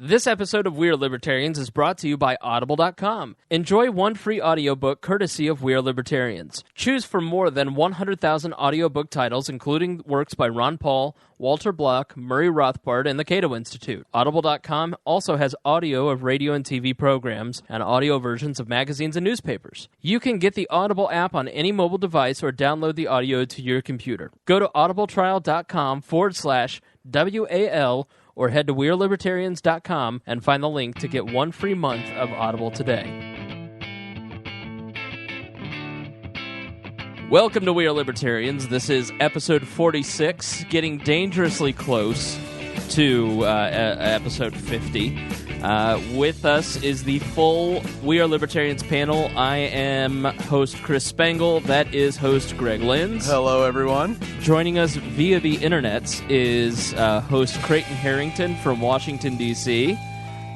This episode of We Are Libertarians is brought to you by Audible.com. Enjoy one free audiobook courtesy of We Are Libertarians. Choose from more than 100,000 audiobook titles, including works by Ron Paul, Walter Block, Murray Rothbard, and the Cato Institute. Audible.com also has audio of radio and TV programs and audio versions of magazines and newspapers. You can get the Audible app on any mobile device or download the audio to your computer. Go to audibletrial.com/WAL or head to WeareLibertarians.com and find the link to get one free month of Audible today. Welcome to We Are Libertarians. This is episode 46, getting dangerously close to episode 50. With us is the full We Are Libertarians panel. I am host Chris Spangle. That is host Greg Linz. Hello, everyone. Joining us via the internets is host Creighton Harrington from Washington, D.C.,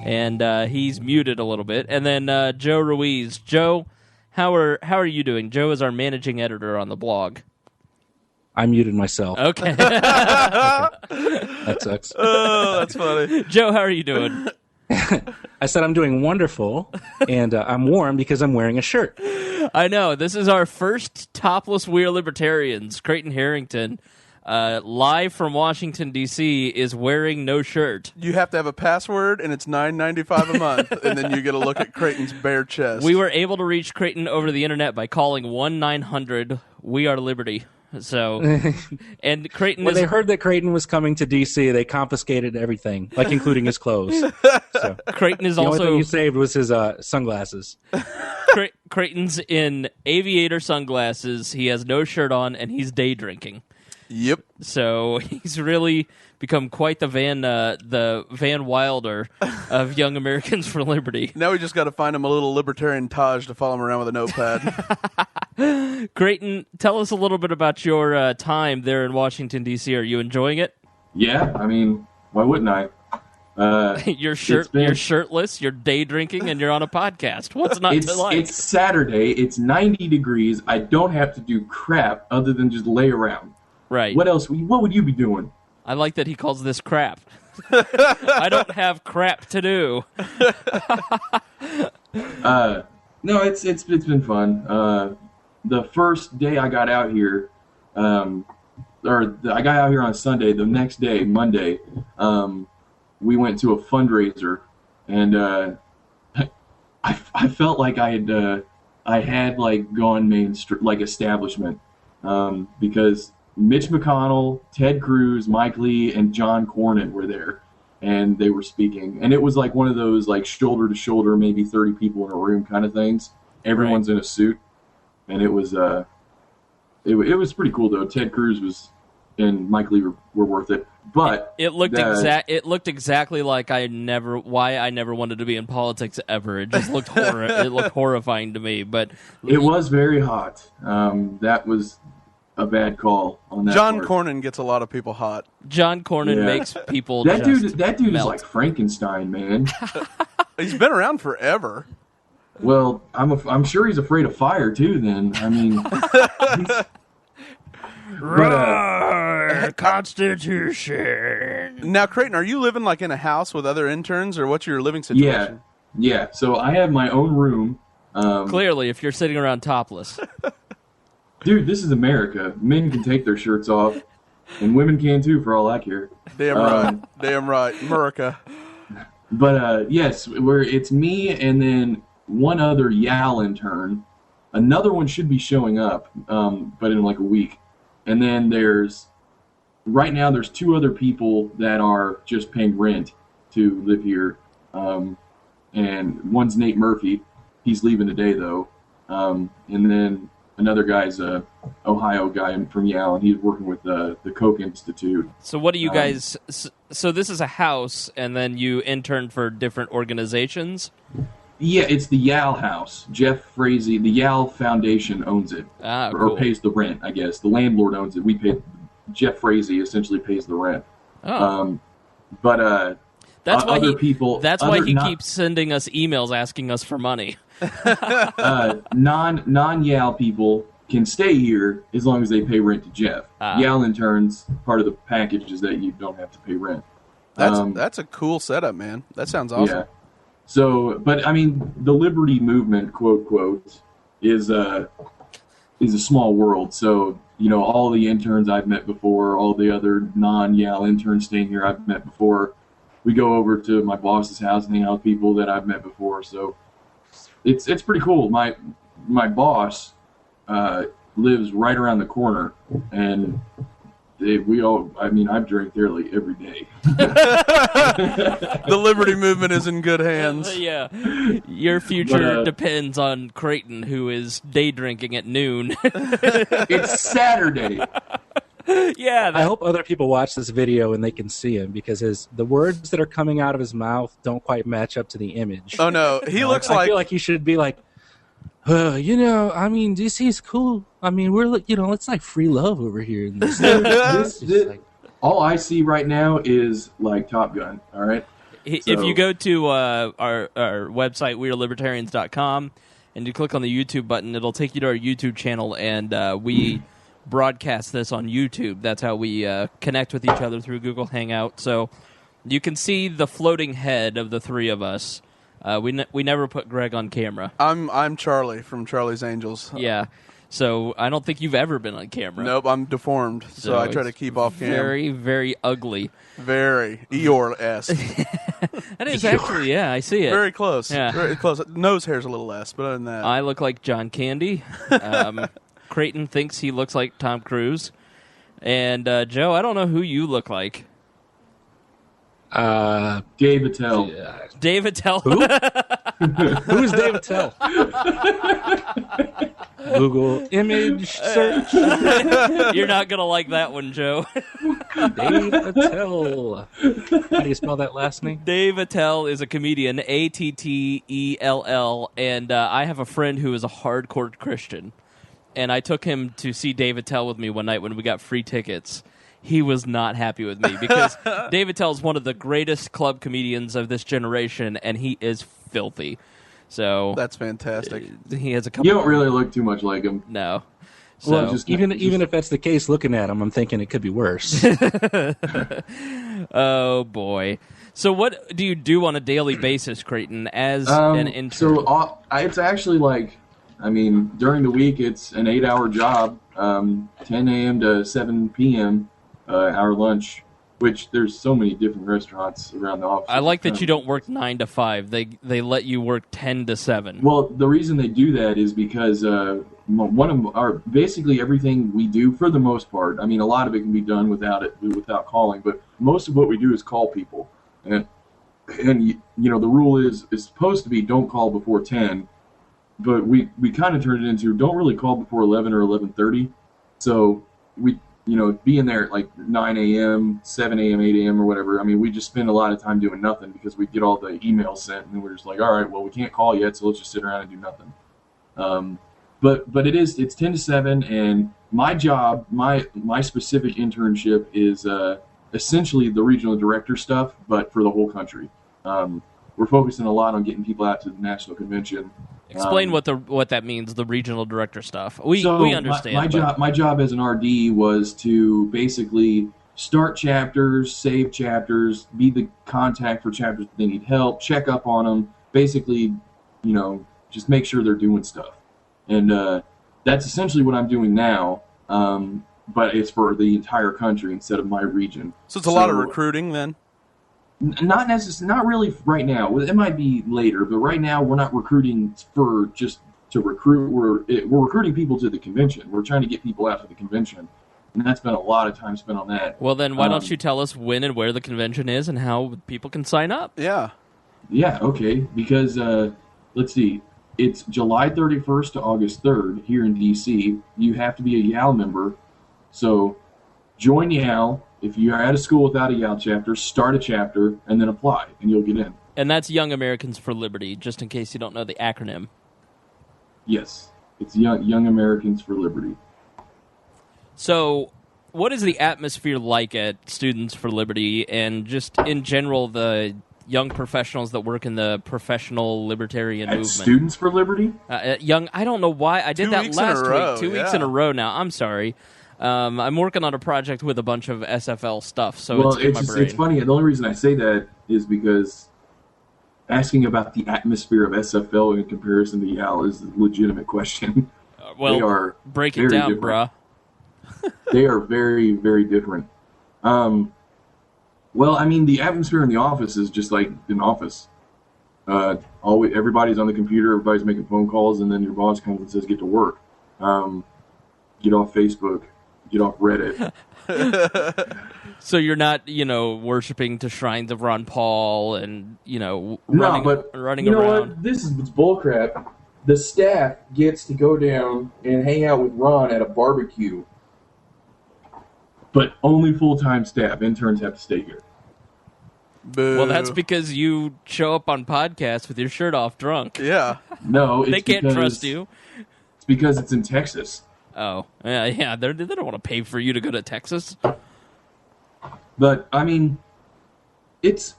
and he's muted a little bit. And then Joe Ruiz. Joe, how are you doing? Joe is our managing editor on the blog. I muted myself. Okay. That sucks. Oh, that's funny. Joe, how are you doing? I said I'm doing wonderful, and I'm warm because I'm wearing a shirt. I know. This is our first topless We Are Libertarians. Creighton Harrington, live from Washington, D.C., is wearing no shirt. You have to have a password, and it's $9.95 a month, and then you get a look at Creighton's bare chest. We were able to reach Creighton over the internet by calling 1-900-WE-ARE-LIBERTY. So, and Creighton When they heard that Creighton was coming to D.C., they confiscated everything, like including his clothes. So, Creighton is the also... only thing he saved was his sunglasses. Creighton's in aviator sunglasses, he has no shirt on, and he's day drinking. Yep. So he's really become quite the Van Wilder of Young Americans for Liberty. Now we just got to find him a little libertarian Taj to follow him around with a notepad. Creighton, tell us a little bit about your time there in Washington, D.C. Are you enjoying it? Yeah, I mean, why wouldn't I? You're shirtless, you're day drinking, and you're on a podcast. What's not to like? It's Saturday, it's 90 degrees, I don't have to do crap other than just lay around. Right. What else? What would you be doing? I like that he calls this crap. I don't have crap to do. No, it's been fun. The first day I got out here, I got out here on Sunday. The next day, Monday, we went to a fundraiser, and I felt like I had like gone establishment, because Mitch McConnell, Ted Cruz, Mike Lee, and John Cornyn were there, and they were speaking. And it was like one of those like shoulder to shoulder, maybe 30 people in a room kind of things. Everyone's in a suit, and it was pretty cool though. Ted Cruz and Mike Lee were worth it, but it looked exactly like why I never wanted to be in politics ever. It just looked it looked horrifying to me. But it was very hot. That was a bad call on that. John part. Cornyn gets a lot of people hot. John Cornyn makes people that dude melt. is like Frankenstein, man. He's been around forever. Well, I'm sure he's afraid of fire too. Then I mean, Constitution. Now, Creighton, are you living like in a house with other interns, or what's your living situation? Yeah. So I have my own room. Clearly, if you're sitting around topless. Dude, this is America. Men can take their shirts off, and women can too, for all I care. Damn right. Damn right. America. But, yes, it's me and then one other YAL intern. Another one should be showing up, but in like a week. And then right now there's two other people that are just paying rent to live here. And one's Nate Murphy. He's leaving today, though. And then another guy's a Ohio guy from YAL, and he's working with the Koch Institute. So what do you guys... So this is a house, and then you intern for different organizations? Yeah, it's the YAL house. Jeff Frazee, the YAL Foundation owns it. Cool. Or pays the rent, I guess. The landlord owns it. Jeff Frazee essentially pays the rent. Oh. But that's why he keeps keeps sending us emails asking us for money. Non-YAL people can stay here as long as they pay rent to Jeff. YAL interns, part of the package is that you don't have to pay rent. That's a cool setup, man. That sounds awesome. Yeah. So, but I mean, the liberty movement, quote, is a small world. So, all the interns I've met before, all the other non-YAL interns staying here I've met before, we go over to my boss's house and hang out with people that I've met before. So it's pretty cool. My boss lives right around the corner, and I drink there like every day. The liberty movement is in good hands. Yeah. Your future depends on Creighton, who is day drinking at noon. It's Saturday. Yeah. I hope other people watch this video and they can see him, because the words that are coming out of his mouth don't quite match up to the image. Oh, no. He looks I feel like he should be like, DC is cool. I mean, it's like free love over here. In this. All I see right now is like Top Gun. All right. If you go to our website, wearelibertarians.com, and you click on the YouTube button, it'll take you to our YouTube channel, and we broadcast this on YouTube. That's how we connect with each other through Google Hangout. So you can see the floating head of the three of us. We never put Greg on camera. I'm Charlie from Charlie's Angels. Yeah. So I don't think you've ever been on camera. Nope, I'm deformed, so I try to keep off camera. Very, very ugly. Very Eeyore-esque. That is actually, yeah, I see it. Very close. Yeah. Very close. Nose hair's a little less, but other than that. I look like John Candy. Creighton thinks he looks like Tom Cruise. And Joe, I don't know who you look like. Dave Attell. Dave Attell. Who? Who is Dave Attell? Google image search. You're not going to like that one, Joe. Dave Attell. How do you spell that last name? Dave Attell is a comedian, Attell, and I have a friend who is a hardcore Christian. And I took him to see Dave Attell with me one night when we got free tickets. He was not happy with me because Dave Attell is one of the greatest club comedians of this generation, and he is filthy. So that's fantastic. He has a couple. You don't really look too much like him. No. So well, even if that's the case, looking at him, I'm thinking it could be worse. Oh boy. So what do you do on a daily basis, Creighton, as an intern? So it's actually during the week it's an 8-hour job, 10 a.m. to 7 p.m. Our lunch, which there's so many different restaurants around the office. I like that you don't work 9 to 5. They let you work 10 to 7. Well, the reason they do that is because basically everything we do, for the most part, a lot of it can be done without calling, but most of what we do is call people. And the rule is it's supposed to be don't call before 10, but we kind of turned it into don't really call before 11 or 11:30. So we being there at like 9 a.m., 7 a.m., 8 a.m. or whatever, we just spend a lot of time doing nothing because we get all the emails sent and we're just like, all right, well, we can't call yet, so let's just sit around and do nothing. But it's 10 to 7, and my job, my specific internship is essentially the regional director stuff, but for the whole country. We're focusing a lot on getting people out to the national convention. Explain what that means, the regional director stuff. We understand. My job as an RD was to basically start chapters, save chapters, be the contact for chapters that they need help, check up on them, basically, just make sure they're doing stuff. And that's essentially what I'm doing now, but it's for the entire country instead of my region. So it's a lot of recruiting then? Not really right now. It might be later, but right now we're not recruiting for just to recruit. We're recruiting people to the convention. We're trying to get people out to the convention, and that's been a lot of time spent on that. Well, then why don't you tell us when and where the convention is and how people can sign up? Yeah. Yeah, okay. Because, let's see. It's July 31st to August 3rd here in D.C. You have to be a YAL member. So join YAL. If you're at a school without a YAL chapter, start a chapter and then apply, and you'll get in. And that's Young Americans for Liberty, just in case you don't know the acronym. Yes. It's Young Americans for Liberty. So what is the atmosphere like at Students for Liberty and just in general the young professionals that work in the professional libertarian movement? Students for Liberty? I don't know why. I did that last week. 2 weeks in a row now. I'm sorry. I'm working on a project with a bunch of SFL stuff, so it's in my brain. It's funny. The only reason I say that is because asking about the atmosphere of SFL in comparison to YAL is a legitimate question. Well, they are break it down, different. bruh. They are very, very different. Well, I mean, the atmosphere in the office is just like an office. Everybody's on the computer, everybody's making phone calls, and then your boss comes and says, "Get to work. Get off Facebook. Get off Reddit." So you're not, worshiping to shrines of Ron Paul and, running you know around. What? This is bullcrap. The staff gets to go down and hang out with Ron at a barbecue. But only full-time staff. Interns have to stay here. Boo. Well, that's because you show up on podcasts with your shirt off drunk. Yeah. No, They can't trust you. It's because it's in Texas. Oh, yeah. They don't want to pay for you to go to Texas. But, I mean, it's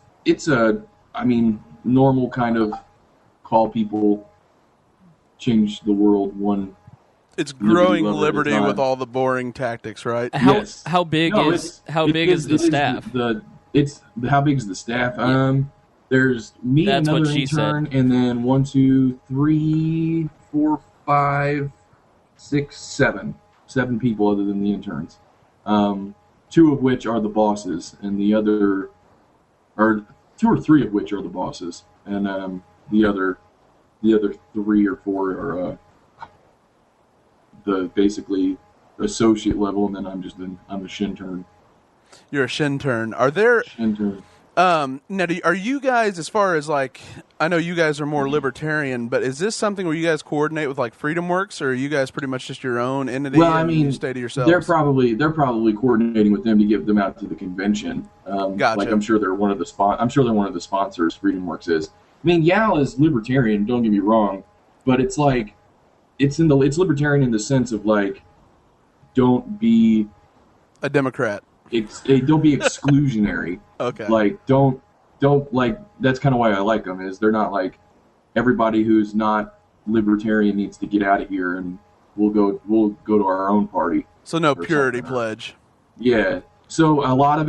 normal kind of call people, change the world one. It's growing liberty liberty with all the boring tactics, right? How big is the staff? How big is the staff? Yeah. There's me, That's another what she intern, said. and then 1, 2, 3, 4, 5, 6, 7. 7 people other than the interns. 2 of which are the bosses, and the other, or 2 or 3 of which are the bosses, and the other 3 or 4 are the basically associate level, and then I'm a shintern. You're a shintern. Are there? Shintern. Now, are you guys, as far as like, I know you guys are more libertarian, but is this something where you guys coordinate with like FreedomWorks, or are you guys pretty much just your own entity? Well, I mean, you stay to yourselves? they're probably coordinating with them to get them out to the convention. Gotcha. Like I'm sure they're one of the sponsors. FreedomWorks is. I mean, YAL is libertarian. Don't get me wrong, but it's like it's libertarian in the sense of like, don't be a Democrat. Don't be exclusionary. Okay. Like don't like, that's kind of why I like them, is they're not like everybody who's not libertarian needs to get out of here and we'll go to our own party. So no purity pledge. Yeah. So a lot of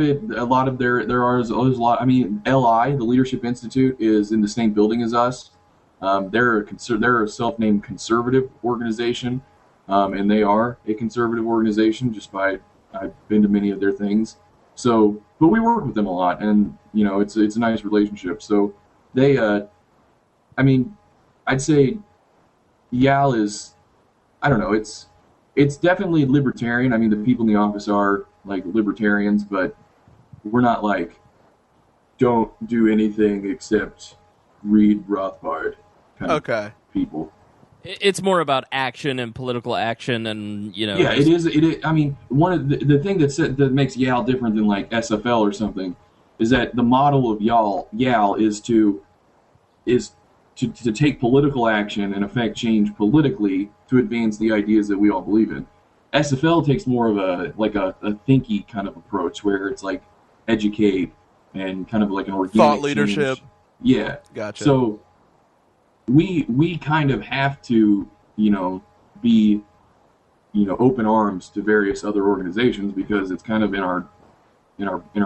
there are a lot. I mean, LI, the Leadership Institute, is in the same building as us. They're a self-named conservative organization, and they are a conservative organization just by. I've been to many of their things, so but we work with them a lot, and it's a nice relationship. So they, I mean, I'd say YAL is, I don't know, it's definitely libertarian. I mean, the people in the office are like libertarians, but we're not like don't do anything except read Rothbard kind of people. It's more about action and political action, and Yeah, it is. I mean, one of the thing that makes YAL different than like SFL or something is that the model of YAL is to take political action and affect change politically to advance the ideas that we all believe in. SFL takes more of a thinky kind of approach where it's like educate and kind of like an organic thought leadership. Change. Yeah, gotcha. So we kind of have to be open arms to various other organizations because it's kind of in our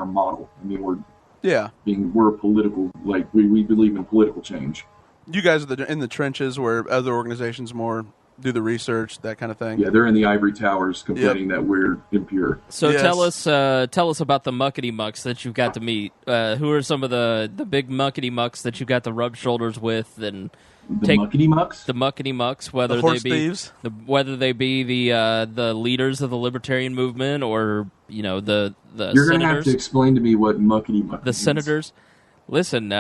model. I mean, we're a political, like we believe in political change. You guys are in the trenches where other organizations more do the research, that kind of thing. Yeah, they're in the ivory towers complaining that we're impure. So yes. Tell us about the muckety mucks that you've got to meet. Who are some of the big muckety mucks that you got to rub shoulders with and muckety mucks? The muckety mucks, whether the horse thieves? Whether they be the leaders of the libertarian movement or the You're going to have to explain to me what muckety muck means. Senators. Listen,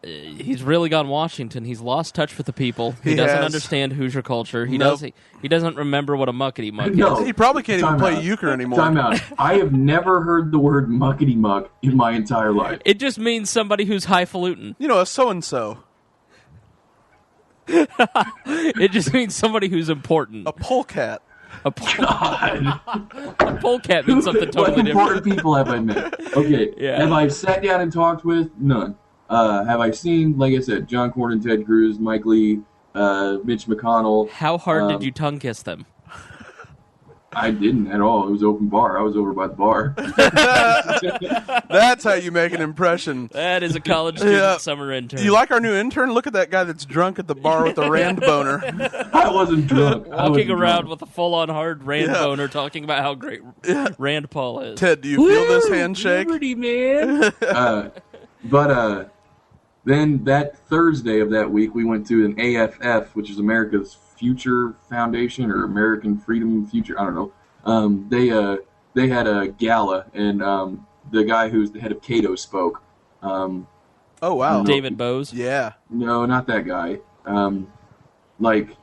he's really gone Washington. He's lost touch with the people. He doesn't understand Hoosier culture. He doesn't remember what a muckety muck is. He probably can't even play euchre anymore. Time out. I have never heard the word muckety muck in my entire life. It just means somebody who's highfalutin. A so-and-so. It just means somebody who's important. A polecat. A polecat means something totally different. What important people have I met? Okay. Yeah. Have I sat down and talked with? None. Have I seen, like I said, John Cornyn, Ted Cruz, Mike Lee, Mitch McConnell? How hard did you tongue kiss them? I didn't at all. It was open bar. I was over by the bar. That's how you make an impression. That is a college student summer intern. You like our new intern? Look at that guy that's drunk at the bar with a Rand boner. I wasn't drunk. Walking around with a full-on hard Rand boner, talking about how great Rand Paul is. Ted, do you feel this handshake? Liberty, man. But then that Thursday of that week, we went to an AFF, which is America's Future Foundation or American Freedom Future. I don't know. They had a gala, and the guy who's the head of Cato spoke. Oh wow, David Bose. Yeah. No, not that guy. Like,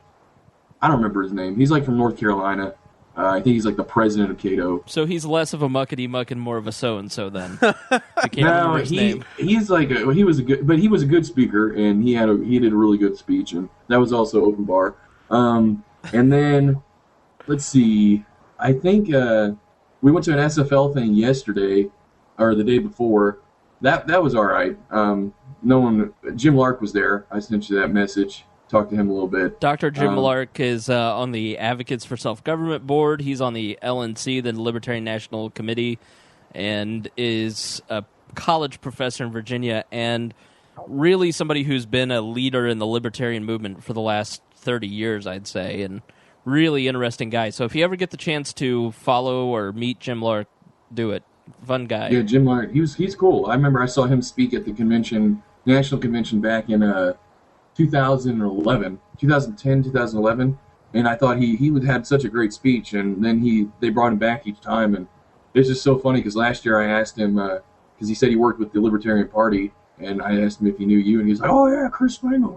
I don't remember his name. He's like from North Carolina. I think he's like the president of Cato. So he's less of a muckety muck and more of a so-and-so then. I can't remember his name. He's like he was a good speaker, and he did a really good speech, and that was also open bar. And then let's see, I think we went to an SFL thing yesterday or the day before. That was all right. Jim Lark was there. I sent you that message. Talked to him a little bit. Dr. Jim Lark is on the Advocates for Self-Government Board. He's on the LNC, the Libertarian National Committee, and is a college professor in Virginia and really somebody who's been a leader in the libertarian movement for the last 30 years, I'd say, and really interesting guy. So if you ever get the chance to follow or meet Jim Lark, do it. Fun guy. Yeah, Jim Lark, he's cool. I remember I saw him speak at the convention, national convention back in 2010, 2011, and I thought he would have such a great speech, and then they brought him back each time, and it's just so funny because last year I asked him, because he said he worked with the Libertarian Party, and I asked him if he knew you, and he was like, "Oh yeah, Chris Spangle."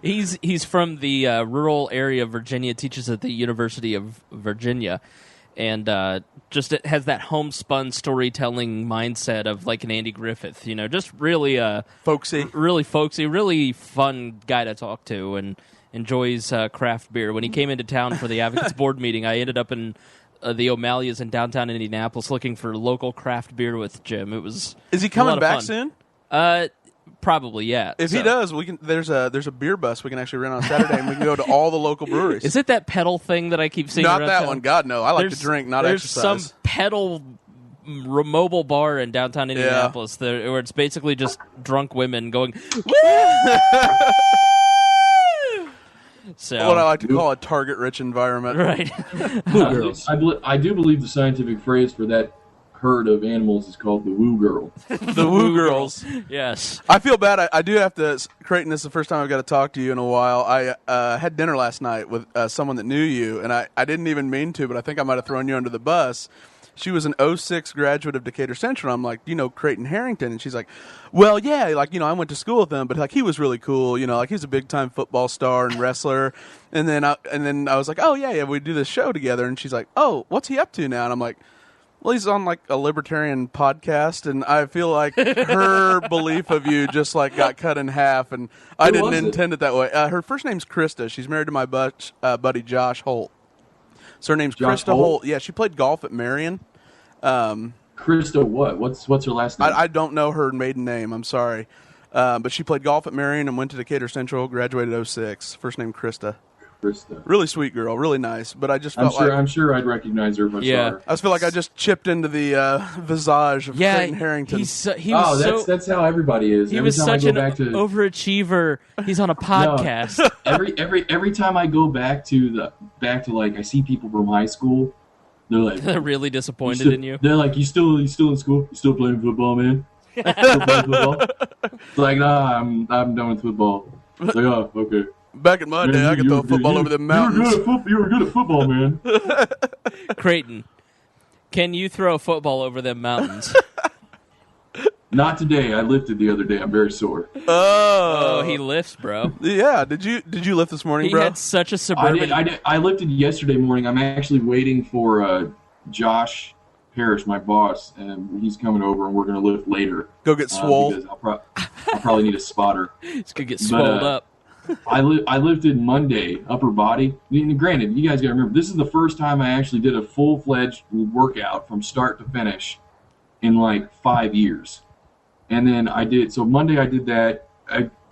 He's from the rural area of Virginia, teaches at the University of Virginia, and just it has that homespun storytelling mindset of like an Andy Griffith, just really folksy, really fun guy to talk to, and enjoys craft beer. When he came into town for the Advocates Board meeting, I ended up in the O'Malley's in downtown Indianapolis looking for local craft beer with Jim. Is he coming back soon? Probably, yeah. If he does, we can. There's a beer bus we can actually rent on Saturday, and we can go to all the local breweries. Is it that pedal thing that I keep seeing? Not around that town? one. God no. I like to drink, not exercise. There's some pedal mobile bar in downtown Indianapolis where it's basically just drunk women going. So what I like to call a target-rich environment, right? I do believe the scientific phrase for that herd of animals is called the woo girl. The woo girls. Yes. I feel bad. I do have to, Creighton, this is the first time I've got to talk to you in a while. I had dinner last night with someone that knew you, and I didn't even mean to, but I think I might have thrown you under the bus. She was an 06 graduate of Decatur Central. I'm like, Creighton Harrington? And she's like, well, yeah, I went to school with him, but he's really cool. He's a big-time football star and wrestler. And then I was like, oh, yeah, we do this show together. And she's like, oh, what's he up to now? And I'm like, well, he's on a libertarian podcast, and I feel like her belief of you just got cut in half, and I didn't intend it that way. Her first name's Krista. She's married to my buddy Josh Holt. So her name's Krista Holt. Yeah, she played golf at Marion. Krista what? What's her last name? I don't know her maiden name. I'm sorry. But she played golf at Marion and went to Decatur Central, graduated 06. First name Krista. Really sweet girl, really nice. But I just felt I'm sure I'd recognize her if I saw her. I just feel like I just chipped into the visage of Creighton Harrington. That's how everybody is. He was such an overachiever. He's on a podcast. No, every time I go back to I see people from high school, they're like they're really disappointed in you. They're like, you still in school? You still playing football, man? Still playing football? It's like, nah, I'm done with football. It's like, oh, okay. Back in my day, I could throw football over the mountains. You were good at football, man. Creighton, can you throw a football over them mountains? Not today. I lifted the other day. I'm very sore. Oh, he lifts, bro. Yeah. Did you lift this morning, bro? He had such a suburban. I lifted yesterday morning. I'm actually waiting for Josh Parrish, my boss, and he's coming over, and we're going to lift later. Go get swole. Because I'll probably need a spotter. He's going to get swolled up. I lifted Monday, upper body. Granted, you guys got to remember, this is the first time I actually did a full-fledged workout from start to finish in 5 years. And then Monday I did that.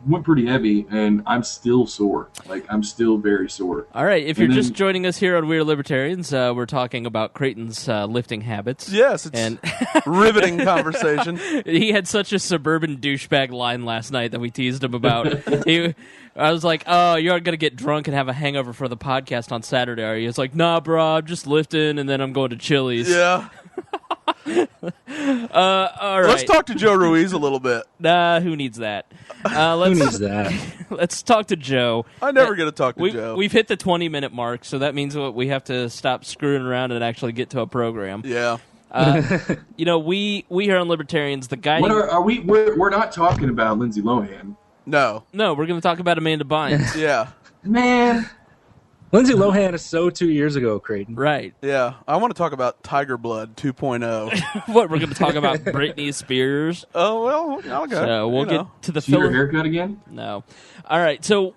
went pretty heavy, and I'm still sore. Like, I'm still very sore. All right, if you're just joining us here on We're Libertarians, we're talking about Creighton's lifting habits. Yes, it's riveting conversation. He had such a suburban douchebag line last night that we teased him about. I was like, oh, you're going to get drunk and have a hangover for the podcast on Saturday, are you? It's like, nah, bro, I'm just lifting, and then I'm going to Chili's. Yeah. All right. Let's talk to Joe Ruiz a little bit. Nah, who needs that? Who needs that? Let's talk to Joe. I never get to talk to Joe. We've hit the 20-minute mark, so that means we have to stop screwing around and actually get to a program. Yeah. We here on Libertarians, the guy. What are we? We're not talking about Lindsay Lohan. No, we're going to talk about Amanda Bynes. Yeah. Man. Lindsay Lohan is so 2 years ago, Creighton. Right. Yeah. I want to talk about Tiger Blood 2.0. What, we're going to talk about Britney Spears? Oh, well, okay. So we'll get to the See your haircut again? No. All right, so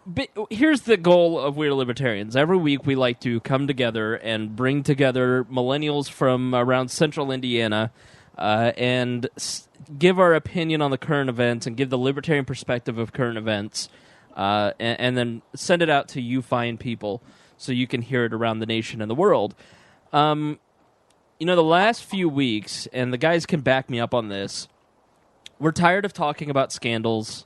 here's the goal of We're Libertarians. Every week we like to come together and bring together millennials from around central Indiana and give our opinion on the current events and give the libertarian perspective of current events and then send it out to you fine people so you can hear it around the nation and the world. The last few weeks, and the guys can back me up on this, we're tired of talking about scandals.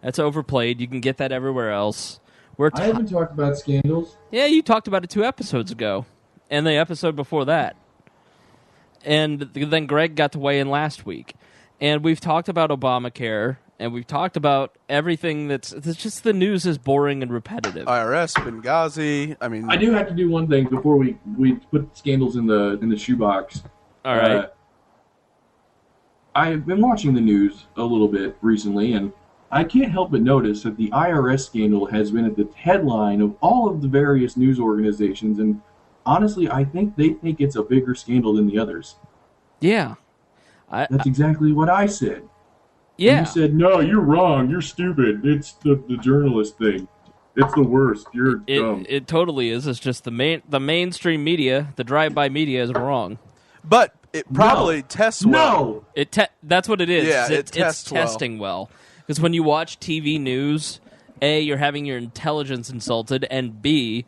That's overplayed. You can get that everywhere else. I haven't talked about scandals. Yeah, you talked about it 2 episodes ago, and the episode before that. And then Greg got to weigh in last week. And we've talked about Obamacare, and we've talked about everything that's just the news is boring and repetitive. IRS, Benghazi. I mean, I do have to do one thing before we put scandals in the shoebox. All right. I've been watching the news a little bit recently, and I can't help but notice that the IRS scandal has been at the headline of all of the various news organizations, and honestly, I think they think it's a bigger scandal than the others. Yeah. That's exactly what I said. Yeah. And you said, no, you're wrong. You're stupid. It's the journalist thing. It's the worst. You're dumb. It totally is. It's just the mainstream media, the drive-by media is wrong. But it probably tests well. No! That's what it is. Yeah, it's tests testing well. Because when you watch TV news, A, you're having your intelligence insulted, and B,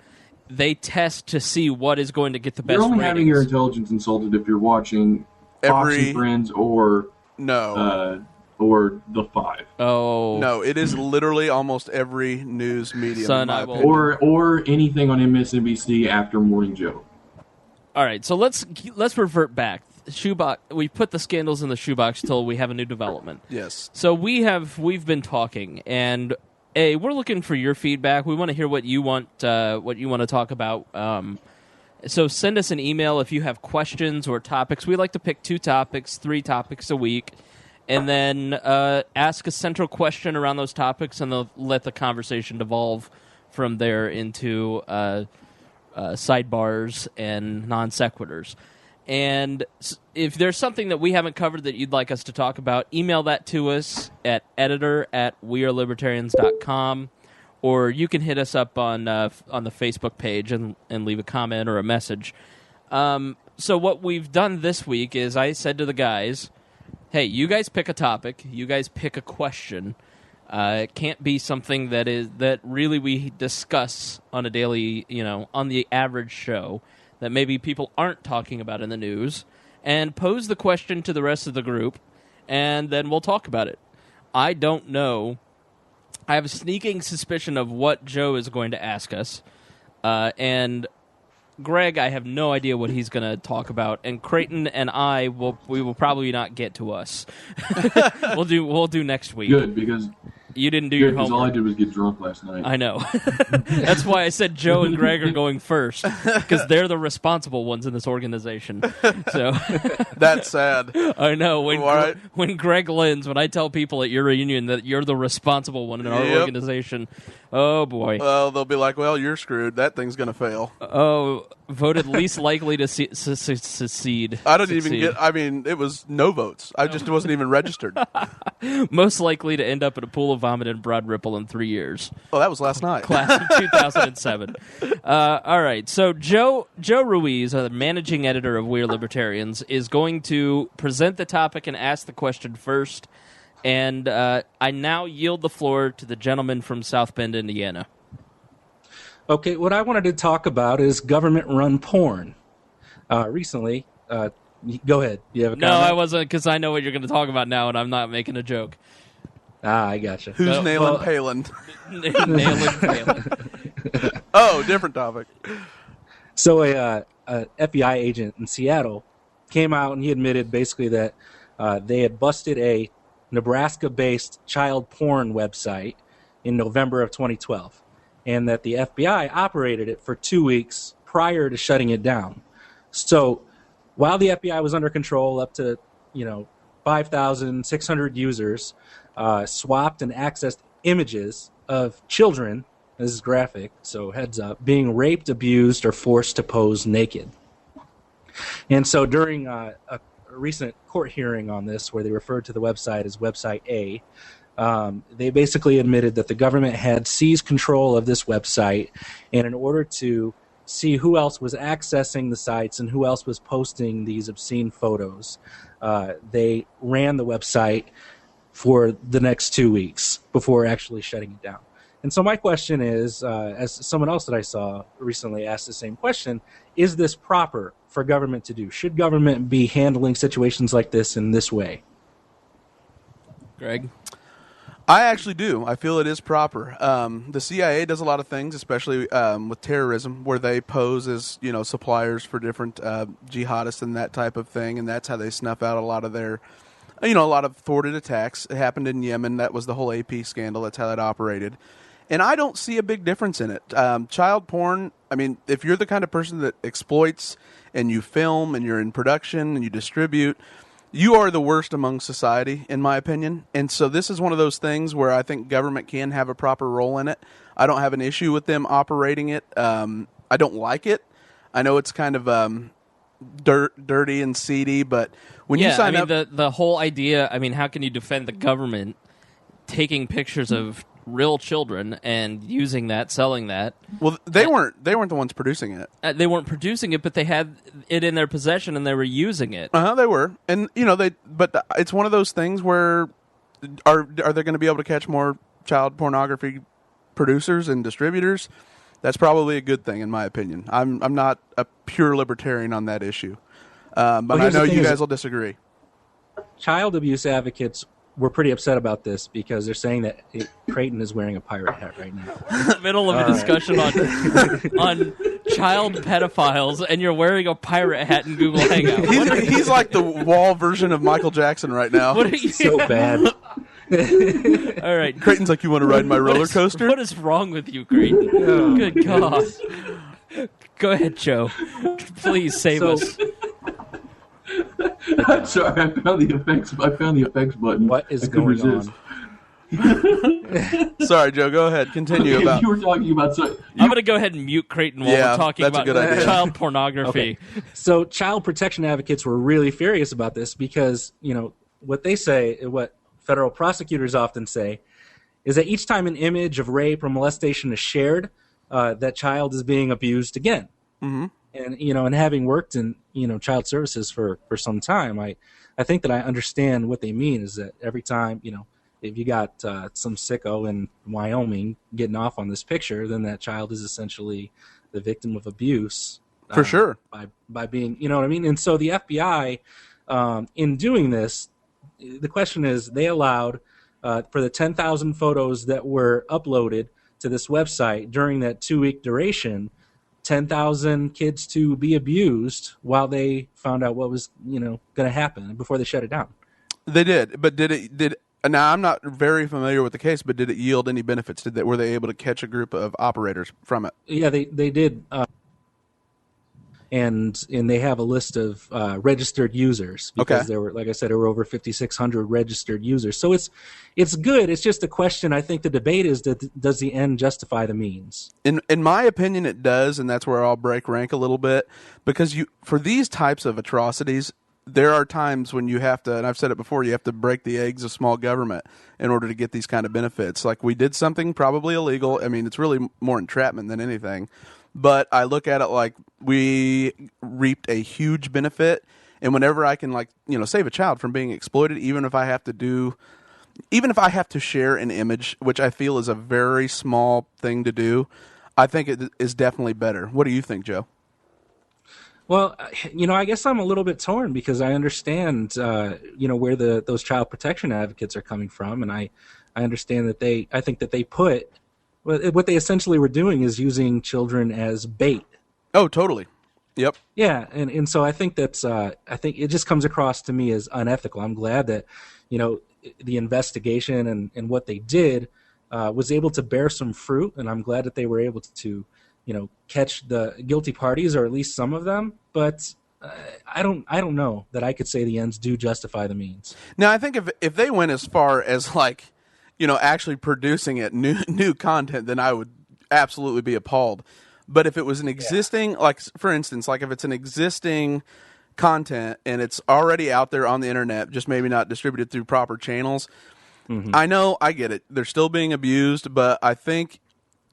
they test to see what is going to get the best You're only ratings. having your intelligence insulted if you're watching Fox and Friends or The Five. Oh. No, it is literally almost every news medium. Son, in my I will- opinion. Or anything on MSNBC after Morning Joe. All right, so let's revert back. Shoebox. We put the scandals in the shoebox till we have a new development. Yes. So we've been talking, and we're looking for your feedback. We want to hear what you want to talk about. So send us an email if you have questions or topics. We like to pick 2 topics, 3 topics a week, and then ask a central question around those topics, and let the conversation devolve from there into sidebars and non sequiturs. And if there's something that we haven't covered that you'd like us to talk about, email that to us at editor@wearelibertarians.com, or you can hit us up on the Facebook page and leave a comment or a message. So what we've done this week is I said to the guys, hey, you guys pick a topic, you guys pick a question. It can't be something that really we discuss on a daily, on the average show, that maybe people aren't talking about in the news, and pose the question to the rest of the group, and then we'll talk about it. I don't know. I have a sneaking suspicion of what Joe is going to ask us, and Greg, I have no idea what he's going to talk about, and Creighton and we will probably not get to us. We'll do next week. Good, because you didn't do your homework. All I did was get drunk last night. I know. That's why I said Joe and Greg are going first, because they're the responsible ones in this organization. So That's sad. I know. When Greg lends, when I tell people at your reunion that you're the responsible one in our organization, oh boy. Well, they'll be like, well, you're screwed. That thing's going to fail. Oh, voted least likely to succeed. I didn't even it was no votes. I just wasn't even registered. Most likely to end up in a pool of vomit in Broad Ripple in 3 years. Oh, that was last night. Class of 2007. All right, so Joe Ruiz, the managing editor of We're Libertarians, is going to present the topic and ask the question first, And I now yield the floor to the gentleman from South Bend, Indiana. Okay, what I wanted to talk about is government-run porn. Recently, go ahead. You have a No, comment? I wasn't, because I know what you're going to talk about now, and I'm not making a joke. I gotcha. Who's nailing well- Palin? Nailing Palin. Oh, different topic. So a FBI agent in Seattle came out and he admitted basically that they had busted a Nebraska-based child porn website in November of 2012, and that the FBI operated it for 2 weeks prior to shutting it down. So while the FBI was under control, up to 5,600 users swapped and accessed images of children. This is graphic, so heads up, being raped, abused, or forced to pose naked. And so during a recent court hearing on this, where they referred to the website as Website A, they basically admitted that the government had seized control of this website, and in order to see who else was accessing the sites and who else was posting these obscene photos, they ran the website for the next 2 weeks before actually shutting it down. And so my question is, as someone else that I saw recently asked the same question, is this proper for government to do? Should government be handling situations like this in this way? Greg? I actually do. I feel it is proper. The CIA does a lot of things, especially with terrorism, where they pose as suppliers for different jihadists and that type of thing, and that's how they snuff out a lot of their, a lot of thwarted attacks. It happened in Yemen. That was the whole AP scandal. That's how that operated. And I don't see a big difference in it. Child porn, I mean, if you're the kind of person that exploits and you film and you're in production and you distribute, you are the worst among society, in my opinion. And so this is one of those things where I think government can have a proper role in it. I don't have an issue with them operating it. I don't like it. I know it's kind of dirty and seedy, but when you sign up... the whole idea, how can you defend the government taking pictures of real children and using that, selling that? Well, they weren't the ones producing it. They weren't producing it, but they had it in their possession and they were using it. They were, and but it's one of those things where are they going to be able to catch more child pornography producers and distributors? That's probably a good thing, in my opinion. I'm not a pure libertarian on that issue, but I know you guys will disagree. Child abuse advocates were pretty upset about this because they're saying that Creighton is wearing a pirate hat right now. In the middle of a discussion on child pedophiles, and you're wearing a pirate hat in Google Hangout. He's like the wall version of Michael Jackson right now. What are you? So bad. All right. Creighton's like, you want to ride my roller coaster? What is wrong with you, Creighton? Oh, Good God. Go ahead, Joe. Please save us. I'm sorry, I found the effects button. What is I couldn't going resist. on? Sorry, Joe. Go ahead. Continue Okay, about. you were talking about. I'm going to go ahead and mute Creighton while Yeah, we're talking that's a about good idea. child pornography. Okay. So child protection advocates were really furious about this because, what they say, what federal prosecutors often say, is that each time an image of rape or molestation is shared, that child is being abused again. Mm-hmm. And, and having worked in, child services for some time, I think that I understand what they mean is that every time, if you got some sicko in Wyoming getting off on this picture, then that child is essentially the victim of abuse. For sure. By being, you know what I mean? And so the FBI, in doing this, the question is they allowed for the 10,000 photos that were uploaded to this website during that 2-week duration, 10,000 kids to be abused while they found out what was, going to happen before they shut it down. They did, but now I'm not very familiar with the case, but did it yield any benefits? Were they able to catch a group of operators from it? Yeah, they did. And they have a list of registered users because there were, like I said, there were over 5,600 registered users. So it's good. It's just a question. I think the debate is that does the end justify the means? In my opinion, it does, and that's where I'll break rank a little bit because for these types of atrocities, there are times when you have to, and I've said it before, you have to break the eggs of small government in order to get these kind of benefits. Like we did something probably illegal. I mean, it's really more entrapment than anything. But I look at it like we reaped a huge benefit, and whenever I can, save a child from being exploited, even if I have to do, even if I have to share an image, which I feel is a very small thing to do, I think it is definitely better. What do you think, Joe? Well, I guess I'm a little bit torn because I understand, where those child protection advocates are coming from, and I understand that I think that they put what they essentially were doing is using children as bait. Oh, totally. Yep. Yeah, and so I think I think it just comes across to me as unethical. I'm glad that, the investigation and what they did was able to bear some fruit, and I'm glad that they were able to, catch the guilty parties, or at least some of them. But I don't know that I could say the ends do justify the means. Now, I think if they went as far as actually producing it new content, then I would absolutely be appalled. But if it was an existing, for instance, if it's an existing content and it's already out there on the internet, just maybe not distributed through proper channels, I get it. They're still being abused, but I think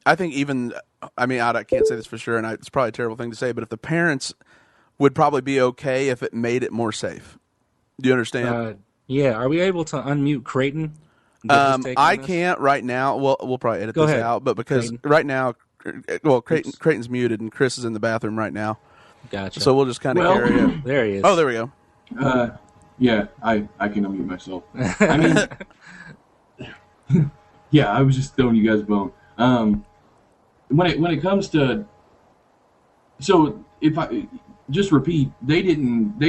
even, I can't say this for sure, and it's probably a terrible thing to say, but if the parents would probably be okay if it made it more safe. Do you understand? Yeah. Are we able to unmute Creighton? I can't right now. Well, we'll probably edit this out, but because Creighton. Right now, Creighton's muted and Chris is in the bathroom right now. Gotcha. So we'll just kind of carry it. There he is. Oh, there we go. Yeah, I can unmute myself. Yeah, I was just throwing you guys a bone. When it comes to, so if I just repeat, they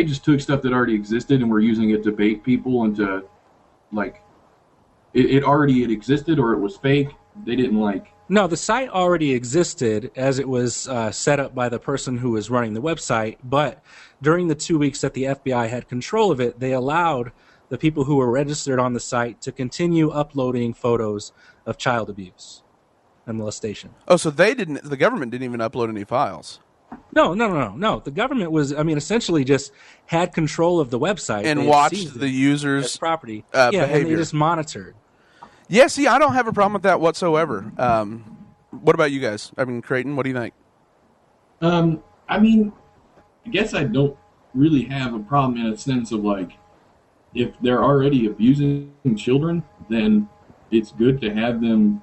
just took stuff that already existed and were using it to bait people into it already existed, or it was fake. They didn't No, the site already existed as it was set up by the person who was running the website, but during the 2 weeks that the FBI had control of it, they allowed the people who were registered on the site to continue uploading photos of child abuse and molestation. Oh, so the government didn't even upload any files. No. The government was, essentially just had control of the website. And watched the users' property. behavior. And they just monitored. Yeah, see, I don't have a problem with that whatsoever. What about you guys? Creighton, what do you think? I guess I don't really have a problem in a sense of if they're already abusing children, then it's good to have them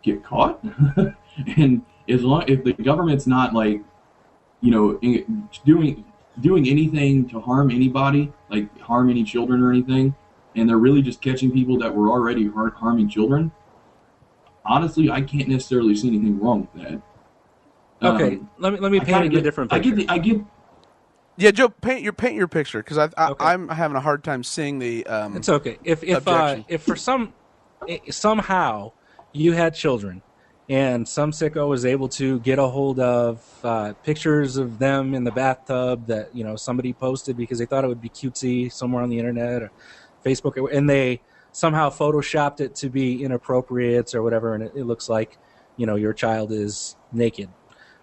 get caught. And if the government's not doing anything to harm anybody, harm any children or anything, and they're really just catching people that were already harming children, honestly, I can't necessarily see anything wrong with that. Okay, let me paint a different picture. Yeah, Joe, paint your picture, because I'm having a hard time seeing the. It's okay if for somehow you had children, and some sicko was able to get a hold of pictures of them in the bathtub that somebody posted because they thought it would be cutesy somewhere on the internet or Facebook, and they somehow photoshopped it to be inappropriate or whatever, and it looks like your child is naked,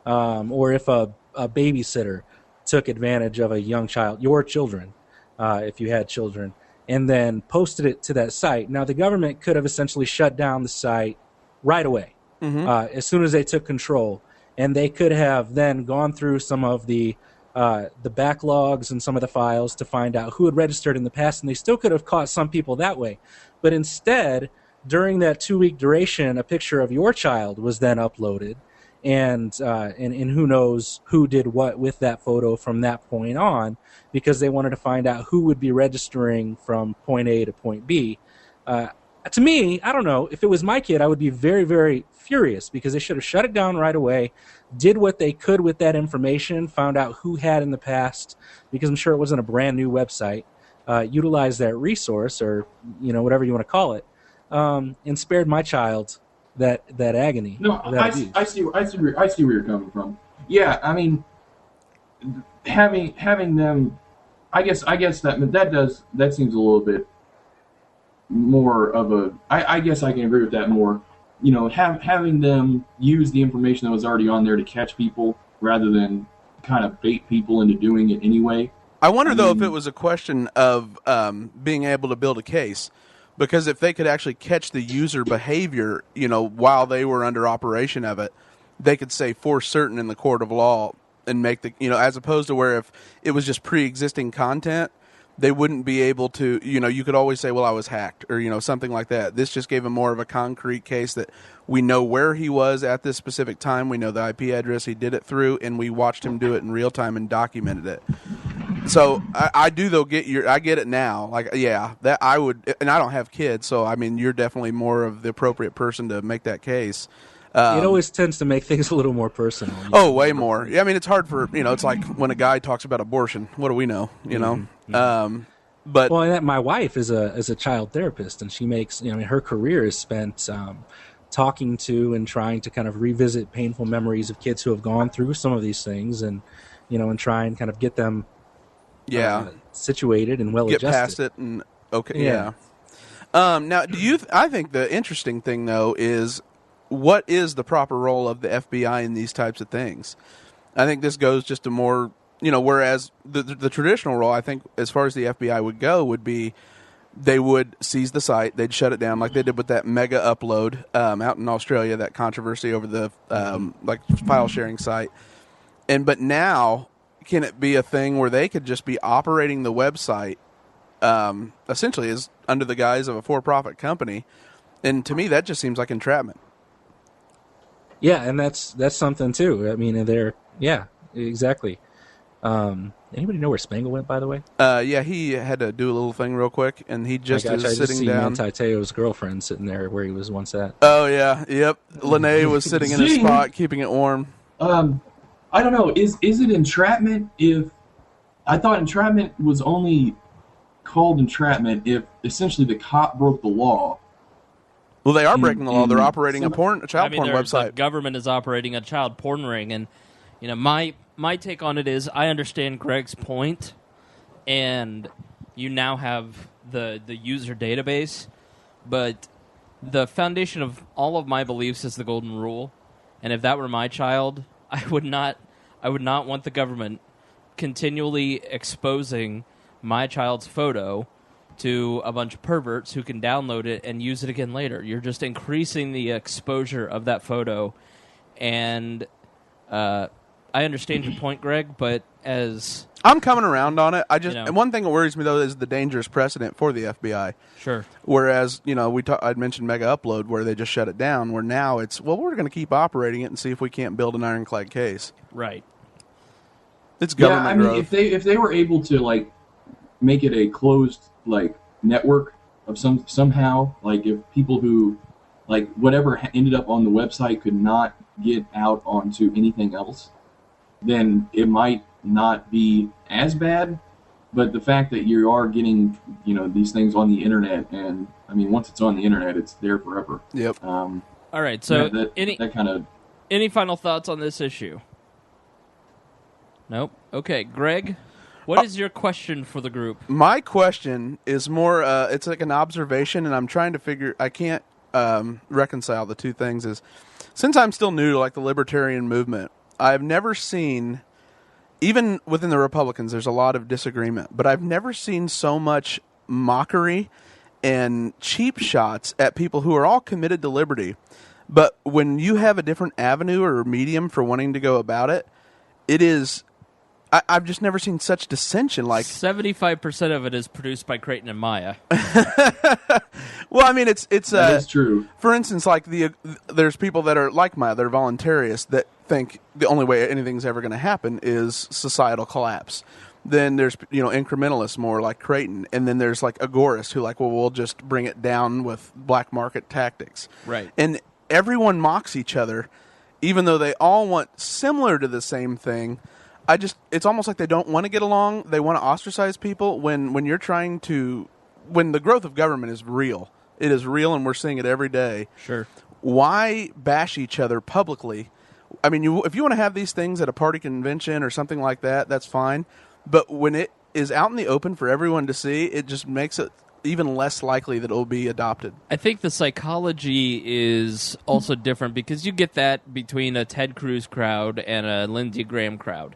or if a babysitter took advantage of a young child, your children, if you had children, and then posted it to that site. Now the government could have essentially shut down the site right away, as soon as they took control, and they could have then gone through some of the backlogs and some of the files to find out who had registered in the past, and they still could have caught some people that way. But instead, during that 2-week duration, a picture of your child was then uploaded, and who knows who did what with that photo from that point on, because they wanted to find out who would be registering from point A to point B. To me, I don't know, if it was my kid, I would be very, very furious, because they should have shut it down right away, did what they could with that information, found out who had in the past, because I'm sure it wasn't a brand new website, utilized that resource, or whatever you want to call it, and spared my child that agony. No, I see where you're coming from. Yeah, having them, I guess that seems a little bit more of a. I guess I can agree with that more. Having them use the information that was already on there to catch people rather than kind of bait people into doing it anyway. I wonder, though, if it was a question of being able to build a case. Because if they could actually catch the user behavior, while they were under operation of it, they could say for certain in the court of law and make the, as opposed to where if it was just pre-existing content, they wouldn't be able to, you could always say, well, I was hacked, or, something like that. This just gave him more of a concrete case that we know where he was at this specific time. We know the IP address he did it through, and we watched him do it in real time and documented it. So I do, though, I get it now. Like, yeah, that I would, and I don't have kids, so, I mean, you're definitely more of the appropriate person to make that case. It always tends to make things a little more personal. Oh, way more. Yeah, I mean, it's hard for, it's like when a guy talks about abortion. What do we know, But well, my wife is a child therapist, and she makes, her career is spent talking to and trying to kind of revisit painful memories of kids who have gone through some of these things, and and try and kind of get them situated and well get adjusted. Past it and okay, yeah. Now, I think the interesting thing though is, what is the proper role of the FBI in these types of things? I think this goes just to more, whereas the traditional role, I think, as far as the FBI would go, would be they would seize the site, they'd shut it down, like they did with that mega upload out in Australia, that controversy over the like file sharing site. But now, can it be a thing where they could just be operating the website essentially as under the guise of a for-profit company? And to me, that just seems like entrapment. Yeah, and that's something too. I mean, exactly. Anybody know where Spangle went, by the way? Yeah, he had to do a little thing real quick, and he just is sitting down. Manti Te'o's girlfriend sitting there where he was once at. Oh yeah, yep. Lene was sitting in his spot, keeping it warm. I don't know. Is it entrapment? I thought entrapment was only called entrapment if essentially the cop broke the law. Well, they are breaking the law. They're operating a child porn website. The government is operating a child porn ring, and my take on it is, I understand Greg's point, and you now have the user database, but the foundation of all of my beliefs is the golden rule, and if that were my child, I would not want the government continually exposing my child's photo to a bunch of perverts who can download it and use it again later. You're just increasing the exposure of that photo. And I understand your point, Greg, but as... I'm coming around on it. And one thing that worries me, though, is the dangerous precedent for the FBI. Sure. Whereas, I'd mentioned Mega Upload, where they just shut it down, where now it's, well, we're going to keep operating it and see if we can't build an ironclad case. Right. It's government growth. If they were able to, make it a closed network of somehow, if people who whatever ended up on the website could not get out onto anything else, then it might not be as bad. But the fact that you are getting these things on the internet, and I mean, once it's on the internet, it's there forever. Yep. All right. So any final thoughts on this issue? Nope. Okay, Greg. What is your question for the group? My question is more, it's like an observation, and I'm trying to figure, I can't reconcile the two things. Is, since I'm still new to the libertarian movement, I've never seen, even within the Republicans, there's a lot of disagreement, but I've never seen so much mockery and cheap shots at people who are all committed to liberty. But when you have a different avenue or medium for wanting to go about it, it is... I've just never seen such dissension. 75% of it is produced by Creighton and Maya. Well, I mean, it's that is true. For instance, there's people that are like Maya, they're voluntarists, that think the only way anything's ever going to happen is societal collapse. Then there's incrementalists more like Creighton, and then there's agorists who we'll just bring it down with black market tactics. Right. And everyone mocks each other, even though they all want similar to the same thing. It's almost like they don't want to get along. They want to ostracize people when you're trying to, when the growth of government is real. It is real, and we're seeing it every day. Sure. Why bash each other publicly? I mean, if you want to have these things at a party convention or something like that, that's fine. But when it is out in the open for everyone to see, it just makes it even less likely that it will be adopted. I think the psychology is also different, because you get that between a Ted Cruz crowd and a Lindsey Graham crowd.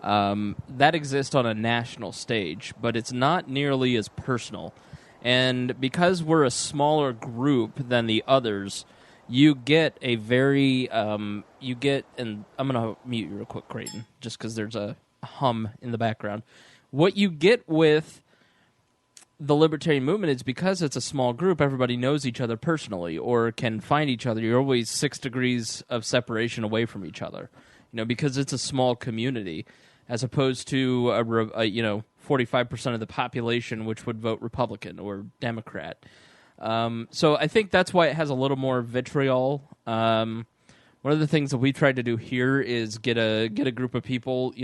That exists on a national stage, but it's not nearly as personal. And because we're a smaller group than the others, you get a very, and I'm going to mute you real quick, Creighton, just because there's a hum in the background. What you get with the libertarian movement is because it's a small group, everybody knows each other personally or can find each other. You're always 6 degrees of separation away from each other, because it's a small community as opposed to a 45% of the population which would vote Republican or Democrat. So I think that's why it has a little more vitriol. One of the things that we tried to do here is get a group of people,